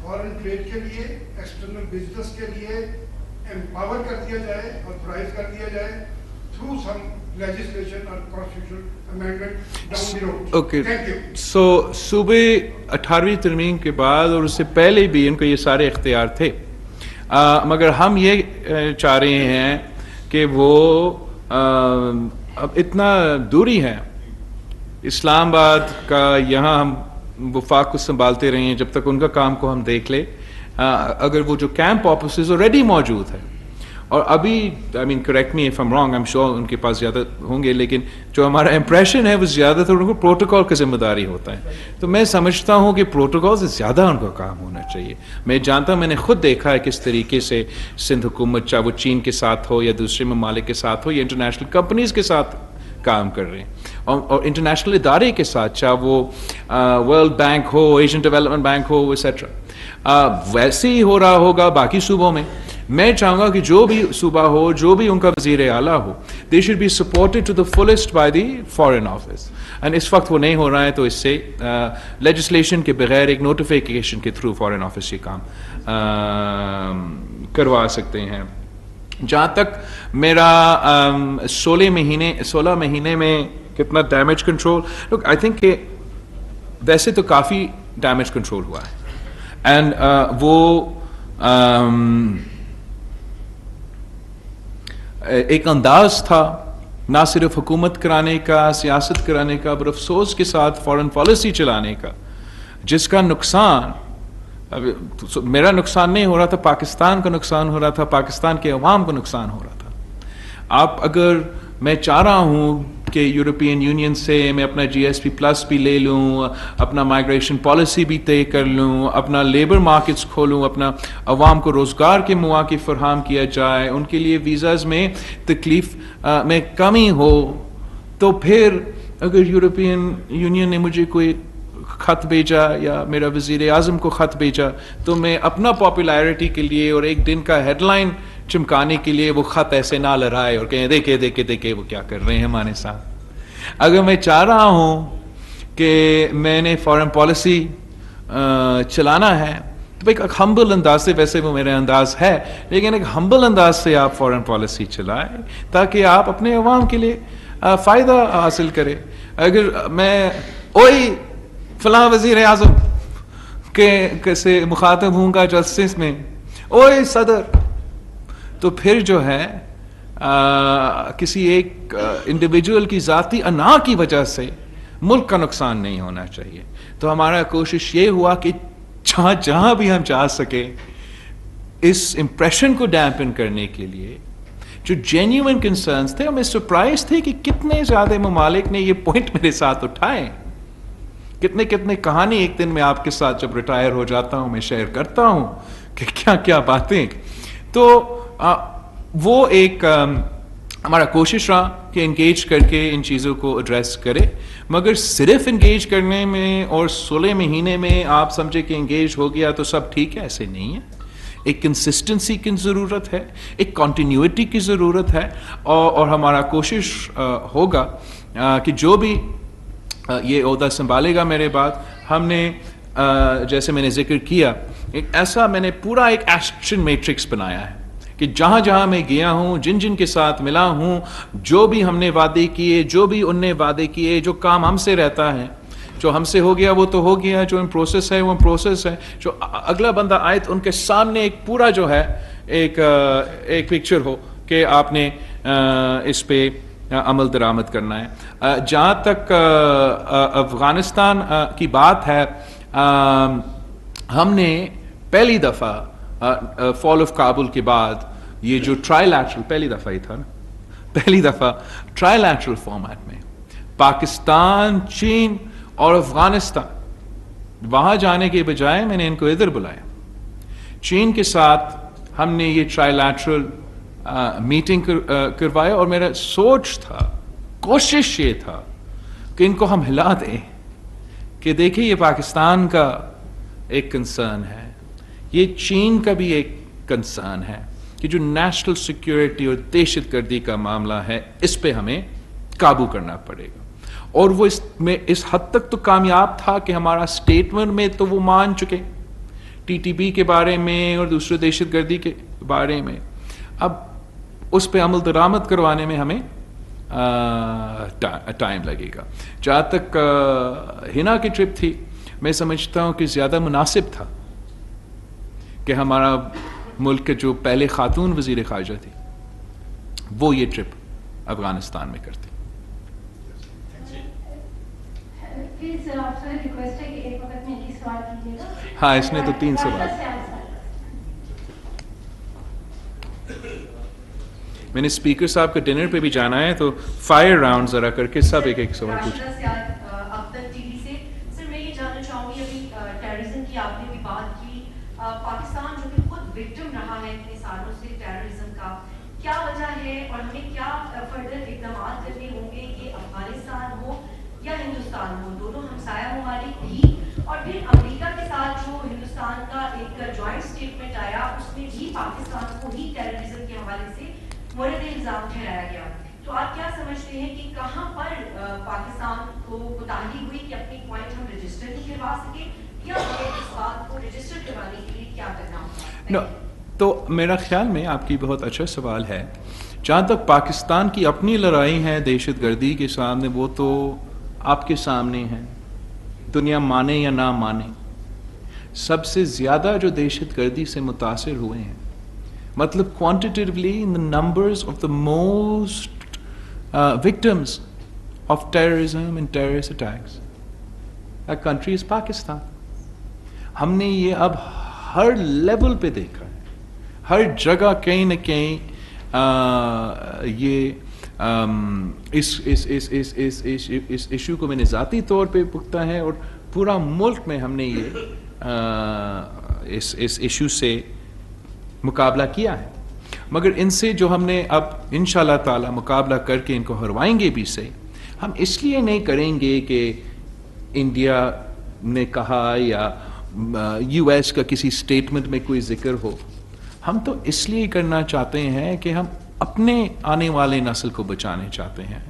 فارن ٹریڈ کے لیے, ایکسٹرنل بزنس کے لیے امپاور کر دیا جائے, آتھورائز کر دیا جائے through some legislation or constitutional amendment down the road. Okay. Thank you. So صوبے 18ویں ترمیم کے بعد اور اس سے پہلے بھی ان کو یہ سارے اختیار تھے, مگر ہم یہ چاہ رہے ہیں کہ وہ اب اتنا دوری ہے اسلام آباد کا, یہاں ہم وفاق کو سنبھالتے رہے ہیں جب تک ان کا کام کو ہم دیکھ لیں. اگر وہ جو کیمپ آفیسز آلریڈی موجود ہے, اور ابھی I mean correct me if I'm wrong, I'm sure ان کے پاس زیادہ ہوں گے, لیکن جو ہمارا امپریشن ہے وہ زیادہ تر ان کو پروٹوکول کا ذمہ داری ہوتا ہے. تو میں سمجھتا ہوں کہ پروٹوکول سے زیادہ ان کا کام ہونا چاہیے. میں جانتا ہوں, میں نے خود دیکھا ہے کس طریقے سے سندھ حکومت, چاہے وہ چین کے ساتھ ہو یا دوسرے ممالک کے ساتھ ہو یا انٹرنیشنل کمپنیز کے ساتھ کام کر رہے ہیں, اور انٹرنیشنل ادارے کے ساتھ, چاہے وہ ورلڈ بینک ہو, ایشین ڈیولپمنٹ بینک ہو, ایٹسٹرا. ویسے ہی ہو رہا ہوگا باقی صوبوں میں. میں چاہوں گا کہ جو بھی صوبہ ہو, جو بھی ان کا وزیر اعلیٰ ہو, they should be supported to the fullest by the foreign office. And اس وقت وہ نہیں ہو رہا ہے, تو اس سے لیجسلیشن کے بغیر ایک نوٹیفیکیشن کے تھرو فارن آفس یہ کام کروا سکتے ہیں. جہاں تک میرا 16 مہینے میں کتنا damage control, look I think کہ ویسے تو کافی ڈیمیج کنٹرول ہوا ہے. اینڈ وہ ایک انداز تھا نہ صرف حکومت کرانے کا, سیاست کرانے کا, پر افسوس کے ساتھ فارن پالیسی چلانے کا, جس کا نقصان میرا نقصان نہیں ہو رہا تھا, پاکستان کا نقصان ہو رہا تھا, پاکستان کے عوام کو نقصان ہو رہا تھا. آپ اگر میں چاہ رہا ہوں کہ یورپین یونین سے میں اپنا جی ایس پی پلس بھی لے لوں, اپنا مائگریشن پالیسی بھی طے کر لوں, اپنا لیبر مارکیٹس کھولوں, اپنا عوام کو روزگار کے مواقع فراہم کیا جائے, ان کے لیے ویزاز میں تکلیف میں کمی ہو, تو پھر اگر یورپین یونین نے مجھے کوئی خط بھیجا یا میرا وزیر اعظم کو خط بھیجا, تو میں اپنا پاپولیرٹی کے لیے اور ایک دن کا ہیڈ لائن چمکانے کے لیے وہ خط ایسے نہ لہرائے اور کہیں دیکھے وہ کیا کر رہے ہیں ہمارے ساتھ. اگر میں چاہ رہا ہوں کہ میں نے فارن پالیسی چلانا ہے, تو ایک ہمبل انداز سے, ویسے وہ میرا انداز ہے, لیکن ایک ہمبل انداز سے آپ فارن پالیسی چلائیں تاکہ آپ اپنے عوام کے لیے فائدہ حاصل کریں. اگر میں وہی فلاں وزیر اعظم کے سے مخاطب ہوں گا جسٹس میں, اوئے صدر, تو پھر جو ہے کسی ایک انڈیویجول کی ذاتی انا کی وجہ سے ملک کا نقصان نہیں ہونا چاہیے. تو ہمارا کوشش یہ ہوا کہ جہاں بھی ہم جا سکے اس امپریشن کو ڈیمپن کرنے کے لیے جو جینیوئن کنسرنس تھے, ہمیں سرپرائز تھے کہ کتنے زیادہ ممالک نے یہ پوائنٹ میرے ساتھ اٹھائے. کتنے کہانی ایک دن میں آپ کے ساتھ جب ریٹائر ہو جاتا ہوں میں شیئر کرتا ہوں کہ کیا کیا باتیں. تو وہ ایک ہمارا کوشش رہا کہ انگیج کر کے ان چیزوں کو ایڈریس کرے, مگر صرف انگیج کرنے میں اور 16 مہینے میں آپ سمجھے کہ انگیج ہو گیا تو سب ٹھیک ہے, ایسے نہیں ہے. ایک کنسسٹنسی کی ضرورت ہے, ایک کنٹینیوٹی کی ضرورت ہے, اور ہمارا کوشش ہوگا کہ جو بھی یہ عہدہ سنبھالے گا میرے بعد, ہم نے جیسے میں نے ذکر کیا ایک ایسا میں نے پورا ایک ایکشن میٹرکس بنایا ہے کہ جہاں جہاں میں گیا ہوں, جن کے ساتھ ملا ہوں, جو بھی ہم نے وعدے کیے, جو بھی ان نے وعدے کیے, جو کام ہم سے رہتا ہے, جو ہم سے ہو گیا وہ تو ہو گیا, جو ان پروسیس ہے وہ پروسیس ہے, جو اگلا بندہ آئے تو ان کے سامنے ایک پورا جو ہے ایک پکچر ہو کہ آپ نے اس پہ عمل درآمد کرنا ہے. جہاں تک افغانستان کی بات ہے, ہم نے پہلی دفعہ فال آف کابل کے بعد یہ جو ٹرائی لیٹرل, پہلی دفعہ ہی تھا نا, پہلی دفعہ ٹرائی لیٹرل فارمیٹ میں پاکستان, چین اور افغانستان وہاں جانے کے بجائے میں نے ان کو ادھر بلایا. چین کے ساتھ ہم نے یہ ٹرائی لیٹرل میٹنگ کروایا, اور میرا سوچ تھا, کوشش یہ تھا کہ ان کو ہم ہلا دیں کہ دیکھیں یہ پاکستان کا ایک کنسرن ہے, یہ چین کا بھی ایک کنسرن ہے کہ جو نیشنل سیکیورٹی اور دہشت گردی کا معاملہ ہے اس پہ ہمیں قابو کرنا پڑے گا. اور وہ اس حد تک تو کامیاب تھا کہ ہمارا اسٹیٹمنٹ میں تو وہ مان چکے ٹی ٹی پی کے بارے میں اور دوسرے دہشت گردی کے بارے میں. اب اس پہ عمل درآمد کروانے میں ہمیں ٹائم لگے گا. جہاں تک ہنا کی ٹرپ تھی, میں سمجھتا ہوں کہ زیادہ مناسب تھا کہ ہمارا ملک کے جو پہلے خاتون وزیر خارجہ تھی وہ یہ ٹرپ افغانستان میں کرتی. ہاں, اس نے تو 3 سوال. میں نے اسپیکر صاحب کے ڈنر پہ بھی جانا ہے, تو فائر راؤنڈ ذرا کر کے سب ایک ایک سوال پوچھ. اب تک ٹی وی سے سر میں یہ جاننا چاہوں گی, ابھی ٹیررزم کی آپ نے بھی بات کی, پاکستان جو کہ خود وکٹم رہا ہے اتنے سالوں سے ٹیررزم کا, کیا وجہ ہے اور ہمیں کیا فردر اقدامات کرنے ہوں گے کہ افغانستان ہو یا ہندوستان ہو, دونوں ہمسایہ ممالک بھی, اور پھر امریکہ کے ساتھ جو ہندوستان کا ایک جوائنٹ اسٹیٹمنٹ آیا اس میں بھی پاکستان کو ہی ٹیررزم کے حوالے سے مورد الزام ٹھہرایا گیا. تو آپ کیا سمجھتے ہیں کہ کہاں پر پاکستان کو کوتاہی ہوئی کہ اپنی پوائنٹ ہم رجسٹر نہیں کروا سکے, یا ہمیں اس بات کو رجسٹر کروانے کے لیے کیا کرنا ہوگا؟ تو میرا خیال میں آپ کی بہت اچھا سوال ہے. جہاں تک پاکستان کی اپنی لڑائی ہے دہشت گردی کے سامنے, وہ تو آپ کے سامنے ہے, دنیا مانے یا نہ مانے. سب سے زیادہ جو دہشت گردی سے متاثر ہوئے ہیں, مطلب quantitatively in the numbers of the most victims of terrorism and terrorist attacks, that country is Pakistan. ہم نے یہ اب ہر لیول پہ دیکھا ہے, ہر جگہ کہیں نہ کہیں یہ اس ایشو کو میں نے ذاتی طور پہ پکتا ہے, اور پورا ملک میں ہم نے یہ اس ایشو سے مقابلہ کیا ہے. مگر ان سے جو ہم نے اب انشاءاللہ تعالی مقابلہ کر کے ان کو ہروائیں گے بھی سے, ہم اس لیے نہیں کریں گے کہ انڈیا نے کہا یا یو ایس کا کسی سٹیٹمنٹ میں کوئی ذکر ہو. ہم تو اس لیے کرنا چاہتے ہیں کہ ہم اپنے آنے والے نسل کو بچانے چاہتے ہیں.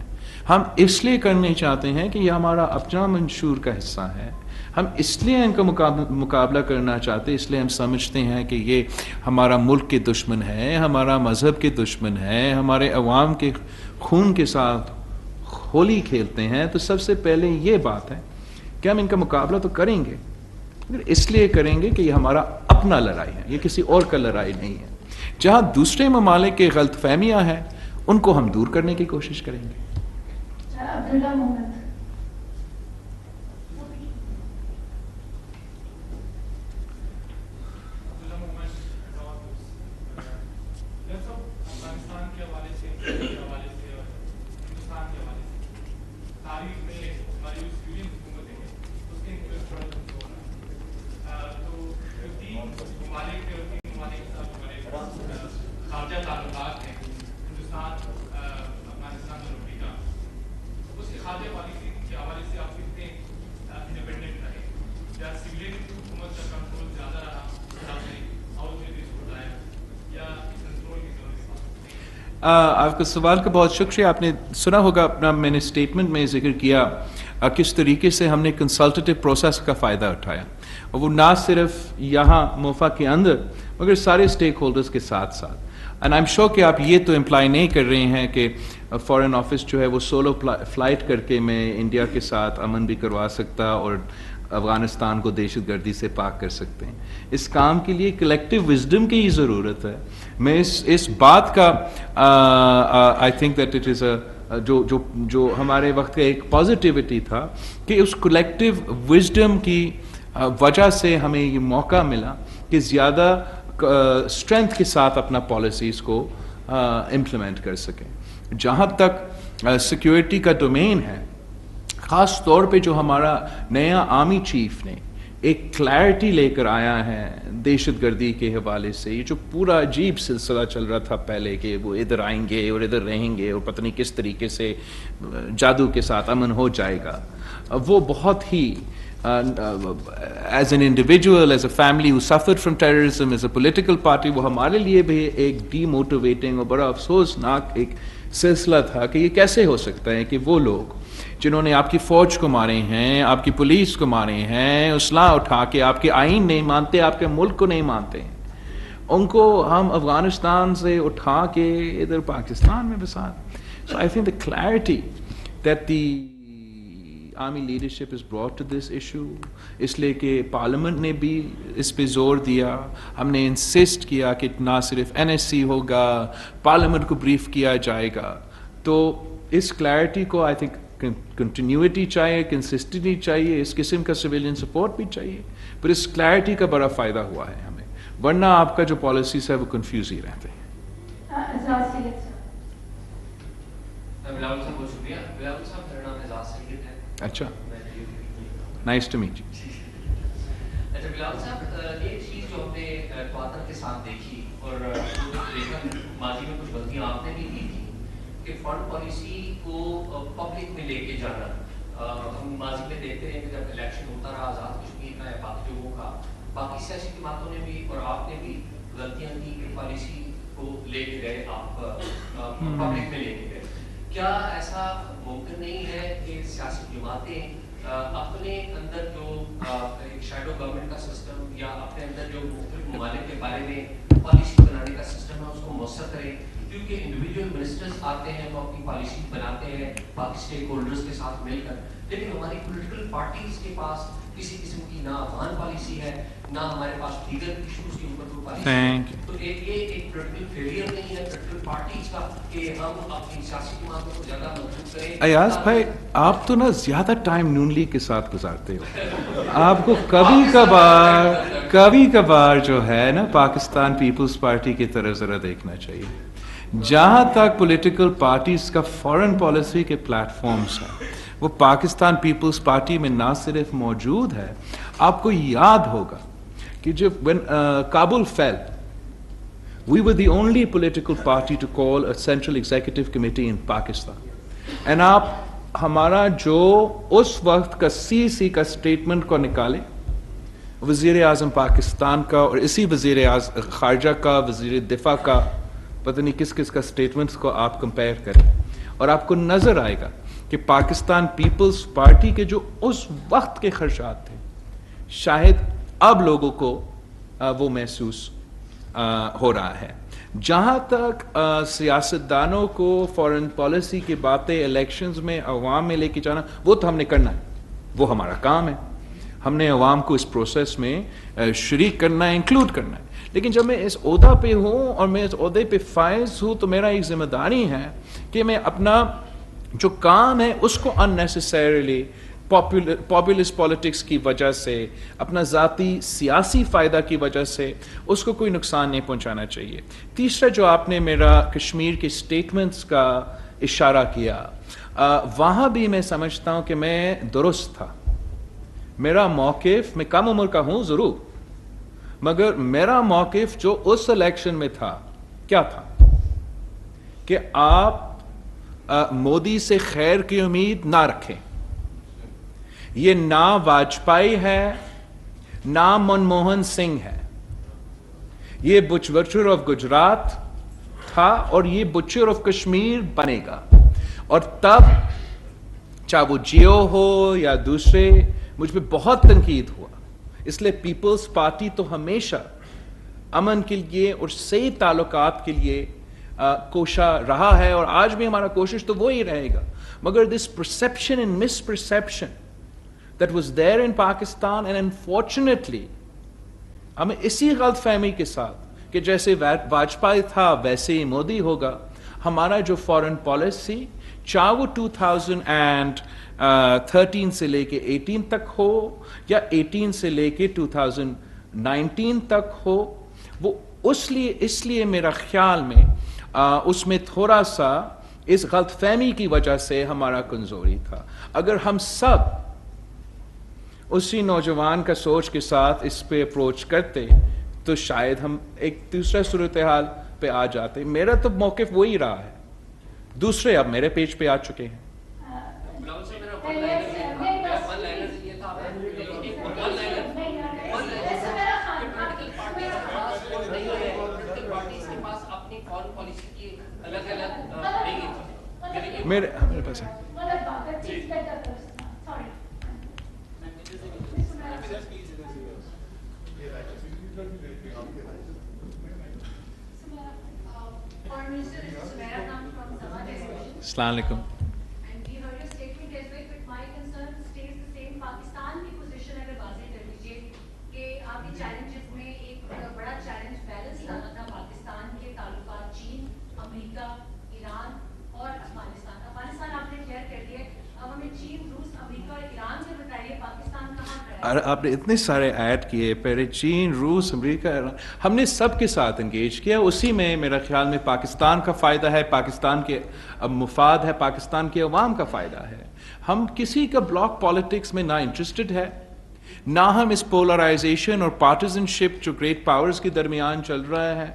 ہم اس لیے کرنے چاہتے ہیں کہ یہ ہمارا اپنا منشور کا حصہ ہے. ہم اس لیے ان کا مقابلہ کرنا چاہتے, اس لیے ہم سمجھتے ہیں کہ یہ ہمارا ملک کے دشمن ہے, ہمارا مذہب کے دشمن ہے, ہمارے عوام کے خون کے ساتھ ہولی کھیلتے ہیں. تو سب سے پہلے یہ بات ہے کہ ہم ان کا مقابلہ تو کریں گے, اس لیے کریں گے کہ یہ ہمارا اپنا لڑائی ہے, یہ کسی اور کا لڑائی نہیں ہے. جہاں دوسرے ممالک کے غلط فہمیاں ہیں ان کو ہم دور کرنے کی کوشش کریں گے. عبداللہ محمد. آپ کا سوال کا بہت شکریہ. آپ نے سنا ہوگا اپنا, میں نے اسٹیٹمنٹ میں ذکر کیا کس طریقے سے ہم نے کنسلٹیٹو پروسیس کا فائدہ اٹھایا, اور وہ نہ صرف یہاں موفا کے اندر مگر سارے اسٹیک ہولڈرز کے ساتھ ساتھ. اینڈ آئی ایم شیور کہ آپ یہ تو امپلائی نہیں کر رہے ہیں کہ فارن آفس جو ہے وہ سولو فلائٹ کر کے میں انڈیا کے ساتھ امن بھی کروا سکتا اور افغانستان کو دہشت گردی سے پاک کر سکتے ہیں. اس کام کے لیے کلیکٹیو وزڈم کی ہی ضرورت ہے. میں اس بات کا I think that it is جو ہمارے وقت کا ایک پازیٹیوٹی تھا کہ اس کلیکٹیو وزڈم کی وجہ سے ہمیں یہ موقع ملا کہ زیادہ اسٹرینتھ کے ساتھ اپنا پالیسیز کو امپلیمنٹ کر سکیں. جہاں تک سیکیورٹی کا ڈومین ہے, خاص طور پہ جو ہمارا نیا آرمی چیف نے ایک کلیئرٹی لے کر آیا ہے دہشت گردی کے حوالے سے. یہ جو پورا عجیب سلسلہ چل رہا تھا پہلے کہ وہ ادھر آئیں گے اور ادھر رہیں گے اور پتہ نہیں کس طریقے سے جادو کے ساتھ امن ہو جائے گا, وہ بہت ہی as an individual, as a family who suffered from terrorism, as a political party, وہ ہمارے لیے بھی ایک demotivating اور بڑا افسوسناک ایک سلسلہ تھا کہ یہ کیسے ہو سکتا ہے کہ وہ لوگ جنہوں نے آپ کی فوج کو مارے ہیں, آپ کی پولیس کو مارے ہیں, اسلحہ اٹھا کے آپ کے آئین نہیں مانتے, آپ کے ملک کو نہیں مانتے ہیں, ان کو ہم افغانستان سے اٹھا کے ادھر پاکستان میں بسا. So I think the clarity that the army leadership is brought to this issue, اس لیے کہ پارلیمنٹ نے بھی اس پہ زور دیا, ہم نے انسسٹ کیا کہ نہ صرف NSC ہوگا, پارلیمنٹ کو بریف کیا جائے گا. تو اس کلیئرٹی کو آئی تھنک کنٹینیوٹی چاہیے, کنسسٹنٹی چاہیے, اس قسم کا سویلین سپورٹ بھی چاہیے, پر اس کلیئرٹی کا بڑا فائدہ ہوا ہے ہمیں, ورنہ آپ کا جو پالیسیز ہے وہ کنفیوز ہی رہتے ہیں. بلاول صاحب بہت شکریہ. بلاول صاحب میرا نام اعزاز سید ہے. اچھا, نائس ٹو میٹ یو. اچھا بلاول صاحب, ایک چیز جو ہم نے کوارٹر کے ساتھ دیکھی اور دیکھا ماضی میں کچھ غلطیاں آپ نے بھی کی تھی کہ فنڈ پالیسی کو پبلک میں لے کے جانا. ہم ماضی میں دیکھتے ہیں کہ جب الیکشن ہوتا رہا آزاد کشمیر کا یا باقی جگہوں کا, باقی سیاسی جماعتوں نے بھی اور آپ نے بھی غلطیاں کی کہ پالیسی کو لے کے گئے, آپ پبلک میں لے کے گئے. کیا ایسا ممکن نہیں ہے کہ سیاسی جماعتیں اپنے اندر جو ایک شیڈو گورنمنٹ کا سسٹم یا اپنے اندر جو مختلف ممالک کے بارے میں پالیسی بنانے کا سسٹم ہے اس کو مؤثر کریں؟ کیونکہ انڈیویجول منسٹرز آتے ہیں وہ اپنی پالیسی بناتے ہیں باقی اسٹیک ہولڈرز کے ساتھ مل کر, لیکن ہماری پولیٹیکل پارٹیز کے پاس کسی قسم کی نہ افغان پالیسی ہے, نہ ہمارے پاس دیگر ایشوز کے اوپر کوئی پالیسی ہے. تو یہ ایک پولیٹیکل فیلئر نہیں ہے پولیٹیکل پارٹیز کا کہ ہم اپنی سیاسی جماعتوں کو زیادہ مضبوط کریں؟ ایاز بھائی, آپ تو نا زیادہ ٹائم نون لیگ کے ساتھ گزارتے ہو, آپ کو کبھی کبھار جو ہے نا پاکستان پیپلز پارٹی کی طرف ذرا دیکھنا چاہیے. جہاں تک پولیٹیکل پارٹیز کا فارن پالیسی کے پلیٹ فارمز ہیں وہ پاکستان پیپلز پارٹی میں نہ صرف موجود ہے, آپ کو یاد ہوگا کہ جب when Kabul fell, we were the only political party to call a central executive committee in Pakistan. And آپ ہمارا جو اس وقت کا CC کا سٹیٹمنٹ کو نکالے, وزیر اعظم پاکستان کا اور اسی وزیر خارجہ کا, وزیر دفاع کا, پتہ نہیں کس کس کا سٹیٹمنٹس کو آپ کمپیئر کریں, اور آپ کو نظر آئے گا کہ پاکستان پیپلز پارٹی کے جو اس وقت کے خدشات تھے شاید اب لوگوں کو وہ محسوس ہو رہا ہے. جہاں تک سیاستدانوں کو فارن پالیسی کی باتیں الیکشنز میں عوام میں لے کے جانا, وہ تو ہم نے کرنا ہے, وہ ہمارا کام ہے, ہم نے عوام کو اس پروسیس میں شریک کرنا ہے, انکلوڈ کرنا ہے. لیکن جب میں اس عہدہ پہ ہوں اور میں اس عہدے پہ فائز ہوں تو میرا ایک ذمہ داری ہے کہ میں اپنا جو کام ہے اس کو unnecessarily پاپولسٹ پالیٹکس کی وجہ سے, اپنا ذاتی سیاسی فائدہ کی وجہ سے اس کو کوئی نقصان نہیں پہنچانا چاہیے. تیسرا جو آپ نے میرا کشمیر کے سٹیٹمنٹس کا اشارہ کیا, وہاں بھی میں سمجھتا ہوں کہ میں درست تھا. میرا موقف, میں کم عمر کا ہوں ضرور, مگر میرا موقف جو اس الیکشن میں تھا کیا تھا کہ آپ مودی سے خیر کی امید نہ رکھیں. یہ نہ واجپئی ہے نہ منموہن سنگھ ہے, یہ بچر آف گجرات تھا اور یہ بچر آف کشمیر بنے گا. اور تب چاہے وہ جیو ہو یا دوسرے, مجھ پہ بہت تنقید ہوا. اس لیے پیپلز پارٹی تو ہمیشہ امن کے لیے اور صحیح تعلقات کے لیے کوشاں رہا ہے, اور آج بھی ہمارا کوشش تو وہی رہے گا. مگر this perception and misperception that was there in Pakistan, and unfortunately ہمیں اسی غلط فہمی کے ساتھ کہ جیسے واجپئی تھا ویسے ہی مودی ہوگا, ہمارا جو فارن پالیسی چاہے وہ 2013 سے لے کے 18 تک ہو یا 18 سے لے کے 2019 تک ہو, وہ اس لیے میرا خیال میں اس میں تھوڑا سا اس غلط فہمی کی وجہ سے ہمارا کمزوری تھا. اگر ہم سب اسی نوجوان کا سوچ کے ساتھ اس پہ اپروچ کرتے تو شاید ہم ایک دوسرا صورتحال پہ آ جاتے. میرا تو موقف وہی رہا ہے, دوسرے اب میرے پیج پہ آ چکے ہیں. میرے پاس ہے. السلام علیکم. آپ نے اتنے سارے ایڈ کیے, پہلے چین, روس, امریکہ, ایران, ہم نے سب کے ساتھ انگیج کیا. اسی میں میرا خیال میں پاکستان کا فائدہ ہے, پاکستان کے مفاد ہے, پاکستان کے عوام کا فائدہ ہے. ہم کسی کا بلاک پالیٹکس میں نہ انٹرسٹڈ ہے, نہ ہم اس پولرائزیشن اور پارٹیزن شپ جو گریٹ پاورز کے درمیان چل رہا ہے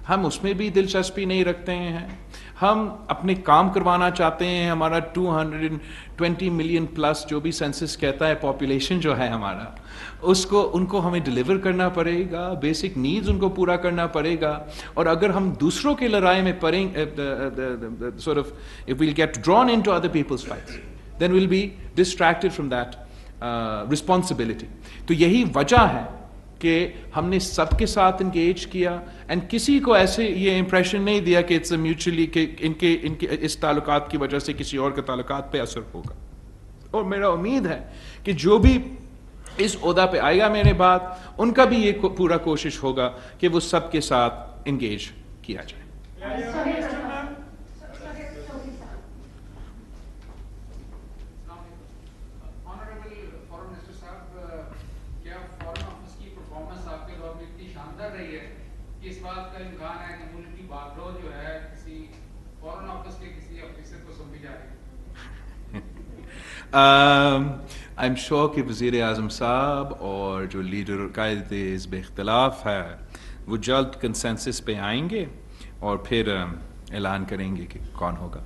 ہم اس میں بھی دلچسپی نہیں رکھتے ہیں. ہم اپنے کام کروانا چاہتے ہیں. ہمارا 220 ملین پلس جو بھی سینسس کہتا ہے پاپولیشن جو ہے ہمارا, ان کو ہمیں ڈیلیور کرنا پڑے گا, بیسک نیڈز ان کو پورا کرنا پڑے گا. اور اگر ہم دوسروں کے لڑائی میں پڑیں sort of if we'll get drawn into other people's fights then we'll be distracted from that responsibility. تو یہی وجہ ہے کہ ہم نے سب کے ساتھ انگیج کیا اینڈ کسی کو ایسے یہ امپریشن نہیں دیا کہ اٹس میوچلی کہ ان کے اس تعلقات کی وجہ سے کسی اور کے تعلقات پہ اثر ہوگا. اور میرا امید ہے کہ جو بھی اس عہدہ پہ آئے گا میرے بعد ان کا بھی یہ پورا کوشش ہوگا کہ وہ سب کے ساتھ انگیج کیا جائے. اس بات کا امکان ہے کہ ملک کی باغ جو ہے کسی فورن آفس کے کسی افسر کو سونپی جا رہی ہے؟ I'm sure کہ وزیر اعظم صاحب اور جو لیڈر قائد حزب اختلاف ہے وہ جلد کنسنسس پہ آئیں گے اور پھر اعلان کریں گے کہ کون ہوگا.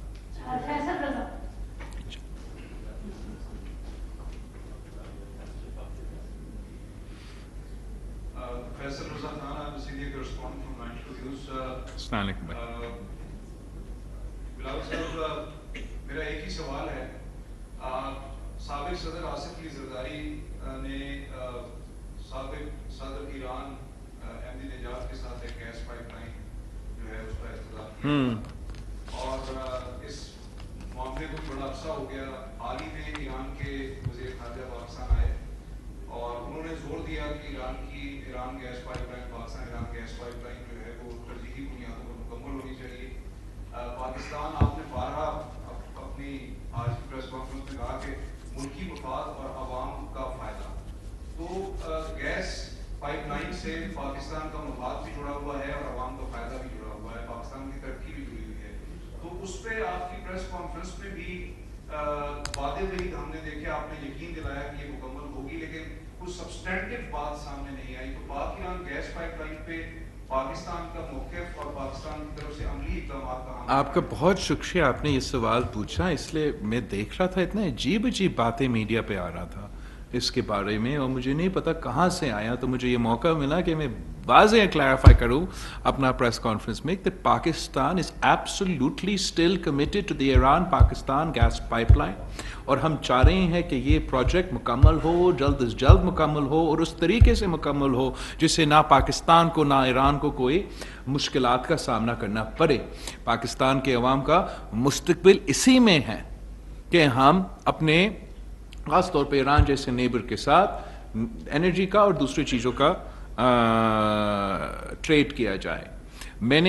السلام علیکم. بلاول صاحب میرا ایک ہی سوال ہے. سابق صدر آصف علی زرداری نے سابق صدر ایران احمدی نژاد کے ساتھ ایک گیس پائپ لائن جو ہے اس کا افتتاح کیا اور اس معاملے کو بڑا عرصہ ہو گیا. حال ہی میں ایران کے وزیر خارجہ پاکستان آئے اور انہوں نے زور دیا کہ Iran gas pipe line Pakistan Iran gas pipe line جو ہے وہ ترجیحی بنیادوں پر مکمل ہونی چاہیے. پاکستان آپ نے بارہا اپنی آج کی پریس کانفرنس میں کہا کہ ملکی مفاد اور عوام کا فائدہ. تو گیس پائپ لائن سے پاکستان کا مفاد بھی جڑا ہوا ہے اور عوام کا فائدہ بھی جڑا ہوا ہے, پاکستان کی ترقی بھی جڑی ہوئی ہے. تو اس پہ آپ کی پریس کانفرنس میں بھی وعدے ہوئی, ہم نے دیکھے آپ نے یقین دلایا کہ یہ مکمل ہوگی, لیکن کچھ سبسٹینٹو بات سامنے نہیں آئی. تو پاک ایران گیس پائپ لائن پہ پاکستان کا موقف اور پاکستان کی طرف سے عملی اقدامات کا آپ کا بہت شکریہ. آپ نے یہ سوال پوچھا, اس لیے میں دیکھ رہا تھا اتنا عجیب باتیں میڈیا پہ آ رہا تھا اس کے بارے میں اور مجھے نہیں پتا کہاں سے آیا. تو مجھے یہ موقع ملا کہ میں واضح کلیریفائی کروں اپنا پریس کانفرنس میں کہ Pakistan is absolutely still committed to the Iran Pakistan gas pipe line, اور ہم چاہ رہے ہیں کہ یہ پروجیکٹ مکمل ہو, جلد از جلد مکمل ہو اور اس طریقے سے مکمل ہو جس سے نہ پاکستان کو نہ ایران کو کوئی مشکلات کا سامنا کرنا پڑے. پاکستان کے عوام کا مستقبل اسی میں ہے کہ ہم اپنے خاص طور پہ ایران جیسے نیبر کے ساتھ انرجی کا اور دوسری چیزوں کا ٹریڈ کیا جائے. میں نے